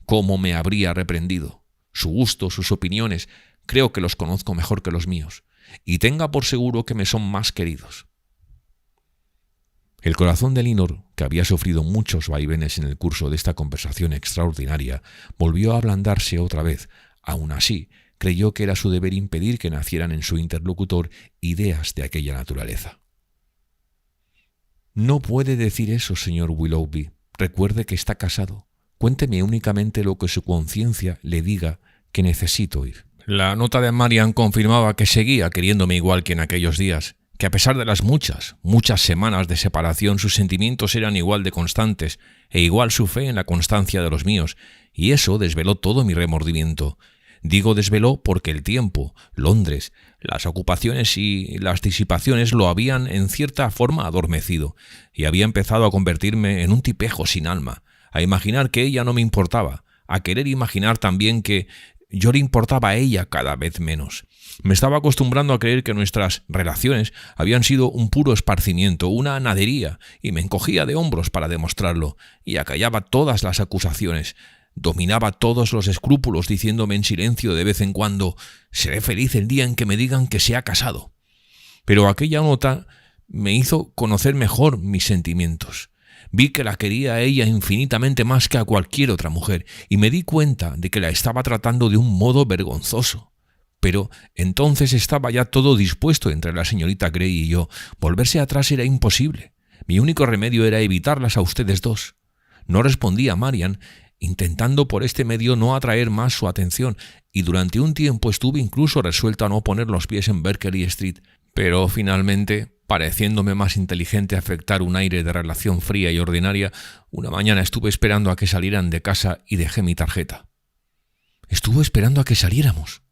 ¿Cómo me habría reprendido? Su gusto, sus opiniones, creo que los conozco mejor que los míos, y tenga por seguro que me son más queridos. El corazón de Elinor, que había sufrido muchos vaivenes en el curso de esta conversación extraordinaria, volvió a ablandarse otra vez. Aún así, creyó que era su deber impedir que nacieran en su interlocutor ideas de aquella naturaleza. «No puede decir eso, señor Willoughby. Recuerde que está casado. Cuénteme únicamente lo que su conciencia le diga que necesito oír». La nota de Marian confirmaba que seguía queriéndome igual que en aquellos días, que a pesar de las muchas semanas de separación, sus sentimientos eran igual de constantes e igual su fe en la constancia de los míos, y eso desveló todo mi remordimiento. Digo desveló porque el tiempo, Londres, las ocupaciones y las disipaciones lo habían en cierta forma adormecido, y había empezado a convertirme en un tipejo sin alma, a imaginar que ella no me importaba, a querer imaginar también que yo le importaba a ella cada vez menos. Me estaba acostumbrando a creer que nuestras relaciones habían sido un puro esparcimiento, una nadería, y me encogía de hombros para demostrarlo, y acallaba todas las acusaciones. Dominaba todos los escrúpulos diciéndome en silencio de vez en cuando: «Seré feliz el día en que me digan que se ha casado». Pero aquella nota me hizo conocer mejor mis sentimientos. Vi que la quería a ella infinitamente más que a cualquier otra mujer, y me di cuenta de que la estaba tratando de un modo vergonzoso. Pero entonces estaba ya todo dispuesto entre la señorita Grey y yo. Volverse atrás era imposible. Mi único remedio era evitarlas a ustedes dos. No respondí a Marian, intentando por este medio no atraer más su atención, y durante un tiempo estuve incluso resuelto a no poner los pies en Berkeley Street. Pero finalmente, pareciéndome más inteligente afectar un aire de relación fría y ordinaria, una mañana estuve esperando a que salieran de casa y dejé mi tarjeta. Estuvo esperando a que saliéramos.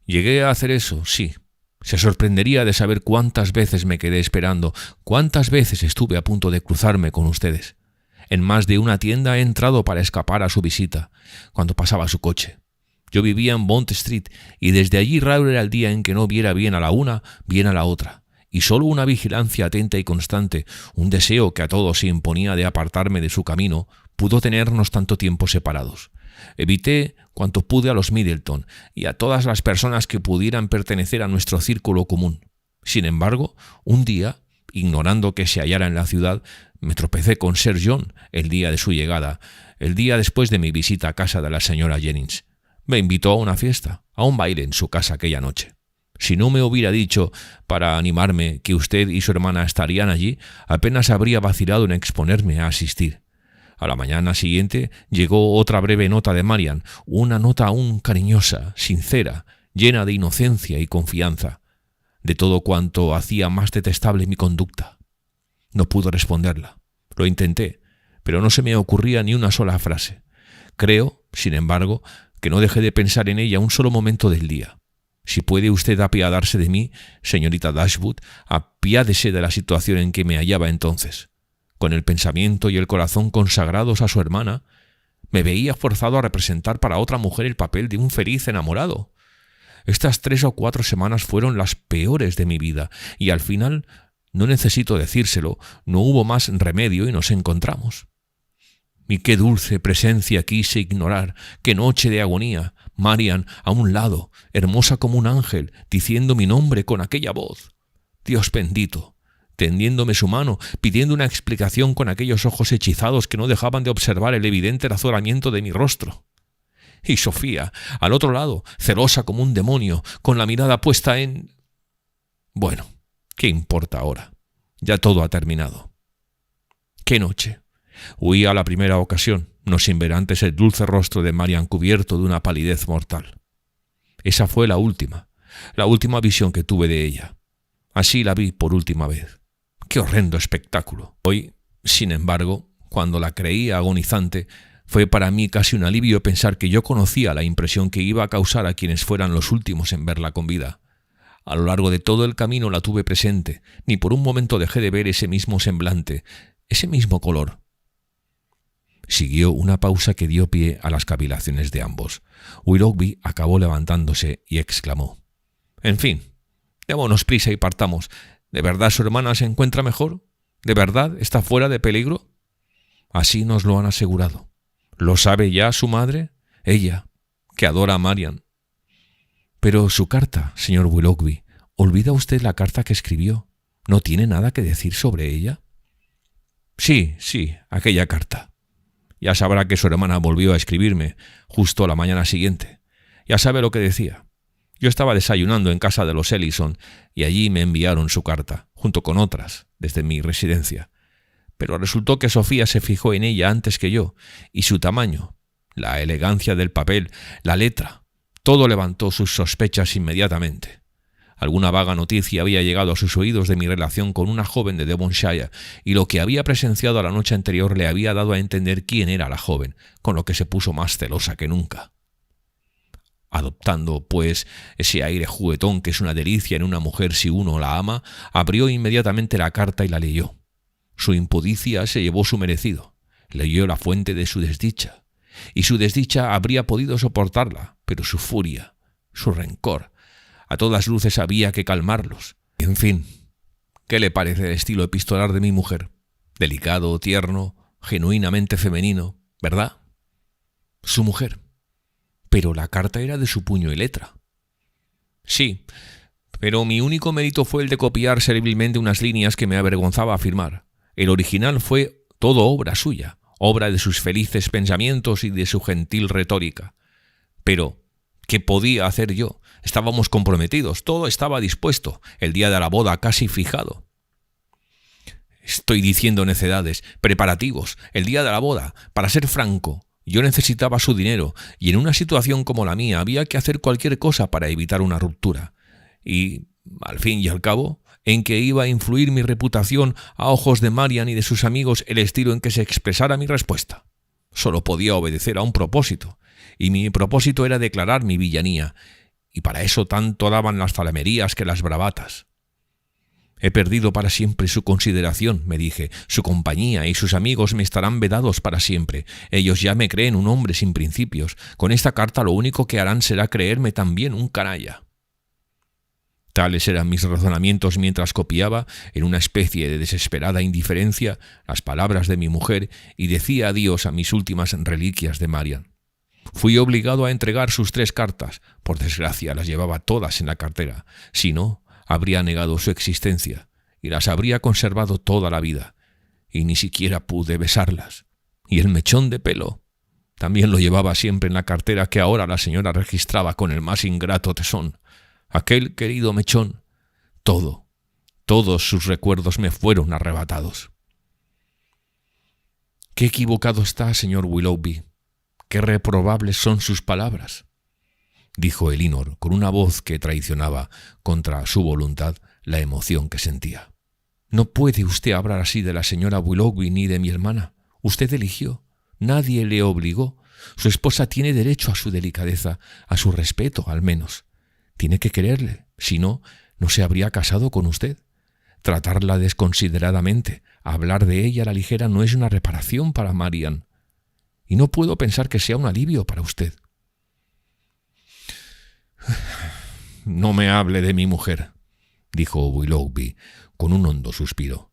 Llegué a hacer eso, sí. Se sorprendería de saber cuántas veces me quedé esperando, cuántas veces estuve a punto de cruzarme con ustedes. En más de una tienda he entrado para escapar a su visita, cuando pasaba su coche. Yo vivía en Bond Street, y desde allí raro era el día en que no viera bien a la una, bien a la otra, y solo una vigilancia atenta y constante, un deseo que a todos se imponía de apartarme de su camino, pudo tenernos tanto tiempo separados. Evité cuanto pude a los Middleton y a todas las personas que pudieran pertenecer a nuestro círculo común. Sin embargo, un día, ignorando que se hallara en la ciudad, me tropecé con Sir John el día de su llegada, el día después de mi visita a casa de la señora Jennings. Me invitó a una fiesta, a un baile en su casa aquella noche. Si no me hubiera dicho, para animarme, que usted y su hermana estarían allí, apenas habría vacilado en exponerme a asistir. A la mañana siguiente llegó otra breve nota de Marian, una nota aún cariñosa, sincera, llena de inocencia y confianza, de todo cuanto hacía más detestable mi conducta. No pude responderla. Lo intenté, pero no se me ocurría ni una sola frase. Creo, sin embargo, que no dejé de pensar en ella un solo momento del día. Si puede usted apiadarse de mí, señorita Dashwood, apiádese de la situación en que me hallaba entonces. Con el pensamiento y el corazón consagrados a su hermana, me veía forzado a representar para otra mujer el papel de un feliz enamorado. Estas 3 o 4 semanas fueron las peores de mi vida, y al final, no necesito decírselo, no hubo más remedio y nos encontramos. Y qué dulce presencia quise ignorar, qué noche de agonía, Marian a un lado, hermosa como un ángel, diciendo mi nombre con aquella voz. Dios bendito, tendiéndome su mano, pidiendo una explicación con aquellos ojos hechizados que no dejaban de observar el evidente razonamiento de mi rostro. Y Sofía, al otro lado, celosa como un demonio, con la mirada puesta en... Bueno, ¿qué importa ahora? Ya todo ha terminado. ¡Qué noche! Huí a la primera ocasión, no sin ver antes el dulce rostro de Marian cubierto de una palidez mortal. Esa fue la última visión que tuve de ella. Así la vi por última vez. ¡Qué horrendo espectáculo! Hoy, sin embargo, cuando la creía agonizante, fue para mí casi un alivio pensar que yo conocía la impresión que iba a causar a quienes fueran los últimos en verla con vida. A lo largo de todo el camino la tuve presente, ni por un momento dejé de ver ese mismo semblante, ese mismo color. Siguió una pausa que dio pie a las cavilaciones de ambos. Willoughby acabó levantándose y exclamó: «En fin, démonos prisa y partamos. ¿De verdad su hermana se encuentra mejor? ¿De verdad está fuera de peligro?» «Así nos lo han asegurado». «¿Lo sabe ya su madre?» «Ella, que adora a Marian». «Pero su carta, señor Willoughby, ¿olvida usted la carta que escribió? ¿No tiene nada que decir sobre ella?» «Sí, aquella carta. Ya sabrá que su hermana volvió a escribirme justo a la mañana siguiente. Ya sabe lo que decía. Yo estaba desayunando en casa de los Ellison y allí me enviaron su carta, junto con otras, desde mi residencia. Pero resultó que Sofía se fijó en ella antes que yo, y su tamaño, la elegancia del papel, la letra, todo levantó sus sospechas inmediatamente. Alguna vaga noticia había llegado a sus oídos de mi relación con una joven de Devonshire, y lo que había presenciado la noche anterior le había dado a entender quién era la joven, con lo que se puso más celosa que nunca. Adoptando, pues, ese aire juguetón que es una delicia en una mujer si uno la ama, abrió inmediatamente la carta y la leyó. Su impudicia se llevó su merecido. Leyó la fuente de su desdicha, y su desdicha habría podido soportarla, pero su furia, su rencor, a todas luces había que calmarlos. En fin, ¿qué le parece el estilo epistolar de mi mujer? Delicado, tierno, genuinamente femenino, ¿verdad? Su mujer. Pero la carta era de su puño y letra. Sí, pero mi único mérito fue el de copiar servilmente unas líneas que me avergonzaba firmar. El original fue todo obra suya, obra de sus felices pensamientos y de su gentil retórica. Pero ¿qué podía hacer yo? Estábamos comprometidos, todo estaba dispuesto, el día de la boda casi fijado. Estoy diciendo necedades, preparativos, el día de la boda. Para ser franco, yo necesitaba su dinero, y en una situación como la mía había que hacer cualquier cosa para evitar una ruptura. Y, al fin y al cabo, ¿en qué iba a influir mi reputación a ojos de Marian y de sus amigos el estilo en que se expresara mi respuesta? Solo podía obedecer a un propósito, y mi propósito era declarar mi villanía, y para eso tanto daban las zalamerías que las bravatas. He perdido para siempre su consideración, me dije, su compañía y sus amigos me estarán vedados para siempre. Ellos ya me creen un hombre sin principios. Con esta carta lo único que harán será creerme también un canalla. Tales eran mis razonamientos mientras copiaba, en una especie de desesperada indiferencia, las palabras de mi mujer y decía adiós a mis últimas reliquias de Marian. Fui obligado a entregar sus 3 cartas. Por desgracia, las llevaba todas en la cartera. Si no, habría negado su existencia y las habría conservado toda la vida. Y ni siquiera pude besarlas. Y el mechón de pelo también lo llevaba siempre en la cartera que ahora la señora registraba con el más ingrato tesón. Aquel querido mechón. Todos sus recuerdos me fueron arrebatados. Qué equivocado está, señor Willoughby. Qué reprobables son sus palabras, dijo Elinor con una voz que traicionaba, contra su voluntad, la emoción que sentía. No puede usted hablar así de la señora Willoughby ni de mi hermana. Usted eligió. Nadie le obligó. Su esposa tiene derecho a su delicadeza, a su respeto, al menos. Tiene que quererle. Si no, no se habría casado con usted. Tratarla desconsideradamente, hablar de ella a la ligera no es una reparación para Marian. Y no puedo pensar que sea un alivio para usted. No me hable de mi mujer, dijo Willoughby con un hondo suspiro.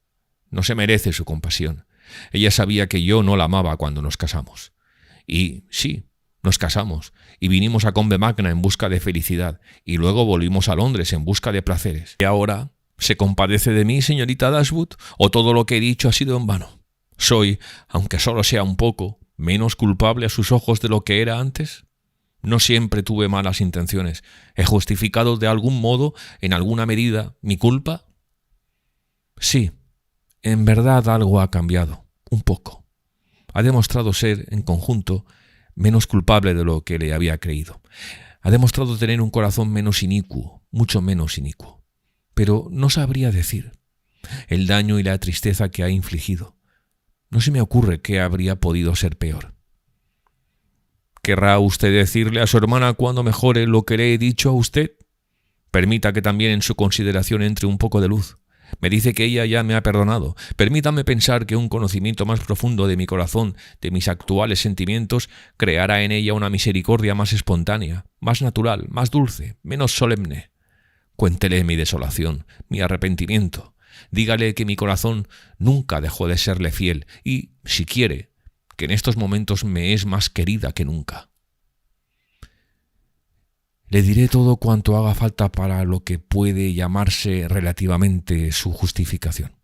No se merece su compasión. Ella sabía que yo no la amaba cuando nos casamos. Y sí, nos casamos y vinimos a Combe Magna en busca de felicidad y luego volvimos a Londres en busca de placeres. ¿Y ahora se compadece de mí, señorita Dashwood, o todo lo que he dicho ha sido en vano? ¿Soy, aunque solo sea un poco, menos culpable a sus ojos de lo que era antes? No siempre tuve malas intenciones. ¿He justificado de algún modo, en alguna medida, mi culpa? Sí, en verdad algo ha cambiado, un poco. Ha demostrado ser, en conjunto, menos culpable de lo que le había creído. Ha demostrado tener un corazón menos inicuo, mucho menos inicuo. Pero no sabría decir el daño y la tristeza que ha infligido. No se me ocurre qué habría podido ser peor. ¿Querrá usted decirle a su hermana cuando mejore lo que le he dicho a usted? Permita que también en su consideración entre un poco de luz. Me dice que ella ya me ha perdonado. Permítame pensar que un conocimiento más profundo de mi corazón, de mis actuales sentimientos, creará en ella una misericordia más espontánea, más natural, más dulce, menos solemne. Cuéntele mi desolación, mi arrepentimiento. Dígale que mi corazón nunca dejó de serle fiel y, si quiere, que en estos momentos me es más querida que nunca. Le diré todo cuanto haga falta para lo que puede llamarse relativamente su justificación.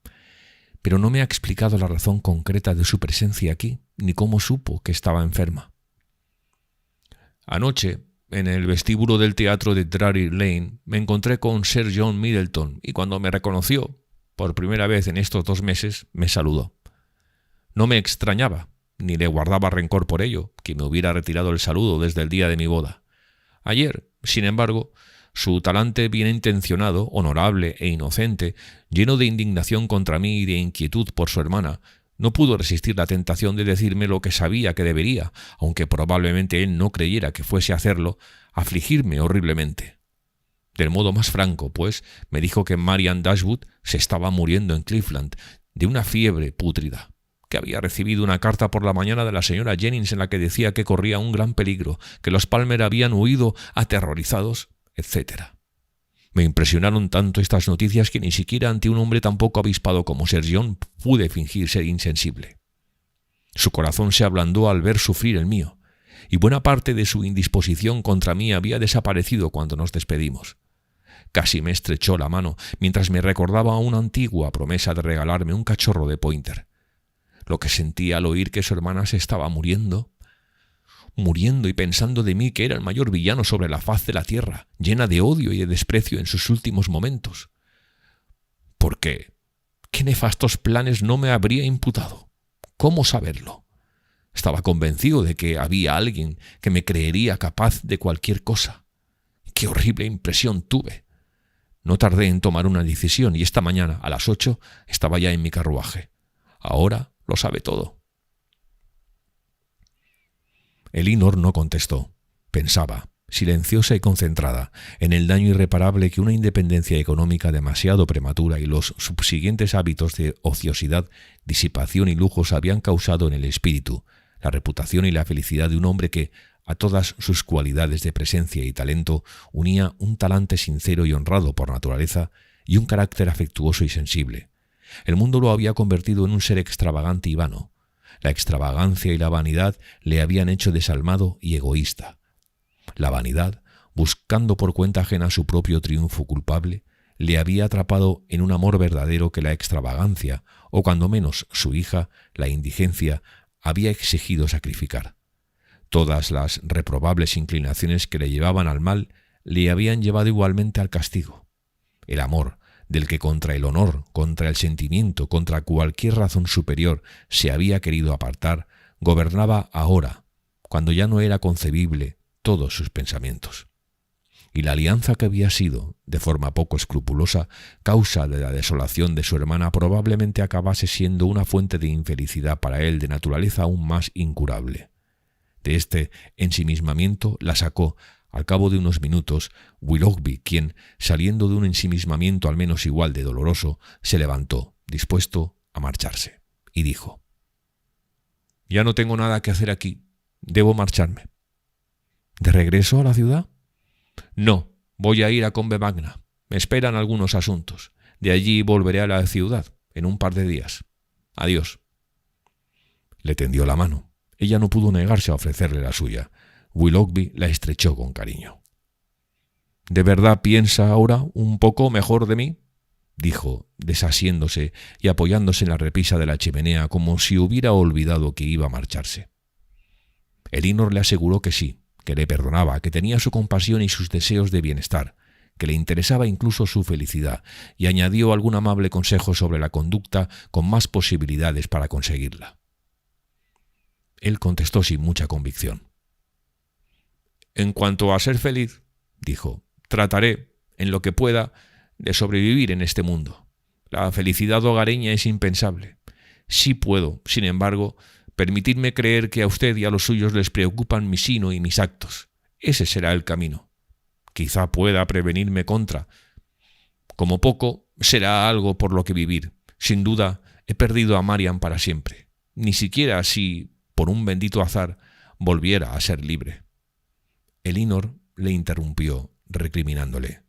Pero no me ha explicado la razón concreta de su presencia aquí, ni cómo supo que estaba enferma. Anoche, en el vestíbulo del teatro de Drury Lane, me encontré con Sir John Middleton y cuando me reconoció, por primera vez en estos 2 meses, me saludó. No me extrañaba, ni le guardaba rencor por ello, que me hubiera retirado el saludo desde el día de mi boda. Ayer, sin embargo, su talante bien intencionado, honorable e inocente, lleno de indignación contra mí y de inquietud por su hermana, no pudo resistir la tentación de decirme lo que sabía que debería, aunque probablemente él no creyera que fuese a hacerlo, afligirme horriblemente. Del modo más franco, pues, me dijo que Marian Dashwood se estaba muriendo en Cleveland de una fiebre pútrida, que había recibido una carta por la mañana de la señora Jennings en la que decía que corría un gran peligro, que los Palmer habían huido aterrorizados, etc. Me impresionaron tanto estas noticias que ni siquiera ante un hombre tan poco avispado como Sir John pude fingir ser insensible. Su corazón se ablandó al ver sufrir el mío, y buena parte de su indisposición contra mí había desaparecido cuando nos despedimos. Casi me estrechó la mano mientras me recordaba una antigua promesa de regalarme un cachorro de pointer. Lo que sentía al oír que su hermana se estaba muriendo y pensando de mí que era el mayor villano sobre la faz de la tierra, llena de odio y de desprecio en sus últimos momentos. ¿Por qué? ¿Qué nefastos planes no me habría imputado? ¿Cómo saberlo? Estaba convencido de que había alguien que me creería capaz de cualquier cosa. ¡Qué horrible impresión tuve! No tardé en tomar una decisión y esta mañana, a las 8, estaba ya en mi carruaje. Ahora lo sabe todo. Elinor no contestó. Pensaba, silenciosa y concentrada, en el daño irreparable que una independencia económica demasiado prematura y los subsiguientes hábitos de ociosidad, disipación y lujos habían causado en el espíritu, la reputación y la felicidad de un hombre que, a todas sus cualidades de presencia y talento, unía un talante sincero y honrado por naturaleza y un carácter afectuoso y sensible. El mundo lo había convertido en un ser extravagante y vano. La extravagancia y la vanidad le habían hecho desalmado y egoísta. La vanidad, buscando por cuenta ajena su propio triunfo culpable, le había atrapado en un amor verdadero que la extravagancia, o cuando menos su hija, la indigencia, había exigido sacrificar. Todas las reprobables inclinaciones que le llevaban al mal le habían llevado igualmente al castigo. El amor, del que contra el honor, contra el sentimiento, contra cualquier razón superior se había querido apartar, gobernaba ahora, cuando ya no era concebible, todos sus pensamientos. Y la alianza que había sido, de forma poco escrupulosa, causa de la desolación de su hermana probablemente acabase siendo una fuente de infelicidad para él de naturaleza aún más incurable. De este ensimismamiento la sacó, al cabo de unos minutos, Willoughby, quien, saliendo de un ensimismamiento al menos igual de doloroso, se levantó, dispuesto a marcharse, y dijo: «Ya no tengo nada que hacer aquí. Debo marcharme». «¿De regreso a la ciudad?» «No, voy a ir a Combe Magna. Me esperan algunos asuntos. De allí volveré a la ciudad, en un par de días. Adiós». Le tendió la mano. Ella no pudo negarse a ofrecerle la suya. Willoughby la estrechó con cariño. «¿De verdad piensa ahora un poco mejor de mí?», dijo, desasiéndose y apoyándose en la repisa de la chimenea como si hubiera olvidado que iba a marcharse. Elinor le aseguró que sí, que le perdonaba, que tenía su compasión y sus deseos de bienestar, que le interesaba incluso su felicidad, y añadió algún amable consejo sobre la conducta con más posibilidades para conseguirla. Él contestó sin mucha convicción. «En cuanto a ser feliz», dijo, «trataré, en lo que pueda, de sobrevivir en este mundo. La felicidad hogareña es impensable. Sí puedo, sin embargo, permitirme creer que a usted y a los suyos les preocupan mi sino y mis actos. Ese será el camino. quizá pueda prevenirme contra. Como poco, será algo por lo que vivir. Sin duda, he perdido a Marian para siempre. Ni siquiera si, por un bendito azar, volviera a ser libre. Elinor le interrumpió, recriminándole.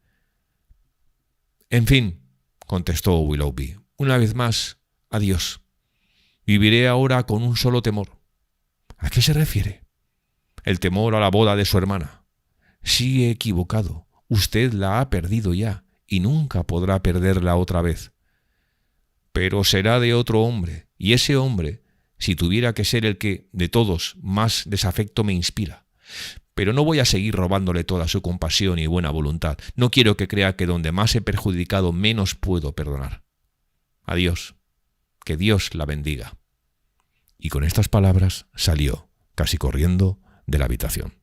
En fin, contestó Willoughby, una vez más, adiós. Viviré ahora con un solo temor. ¿A qué se refiere? El temor a la boda de su hermana. Sí he equivocado. Usted la ha perdido ya y nunca podrá perderla otra vez. Pero será de otro hombre, y ese hombre, si tuviera que ser el que, de todos, más desafecto me inspira. Pero no voy a seguir robándole toda su compasión y buena voluntad. No quiero que crea que donde más he perjudicado menos puedo perdonar. Adiós. Que Dios la bendiga. Y con estas palabras salió, casi corriendo, de la habitación.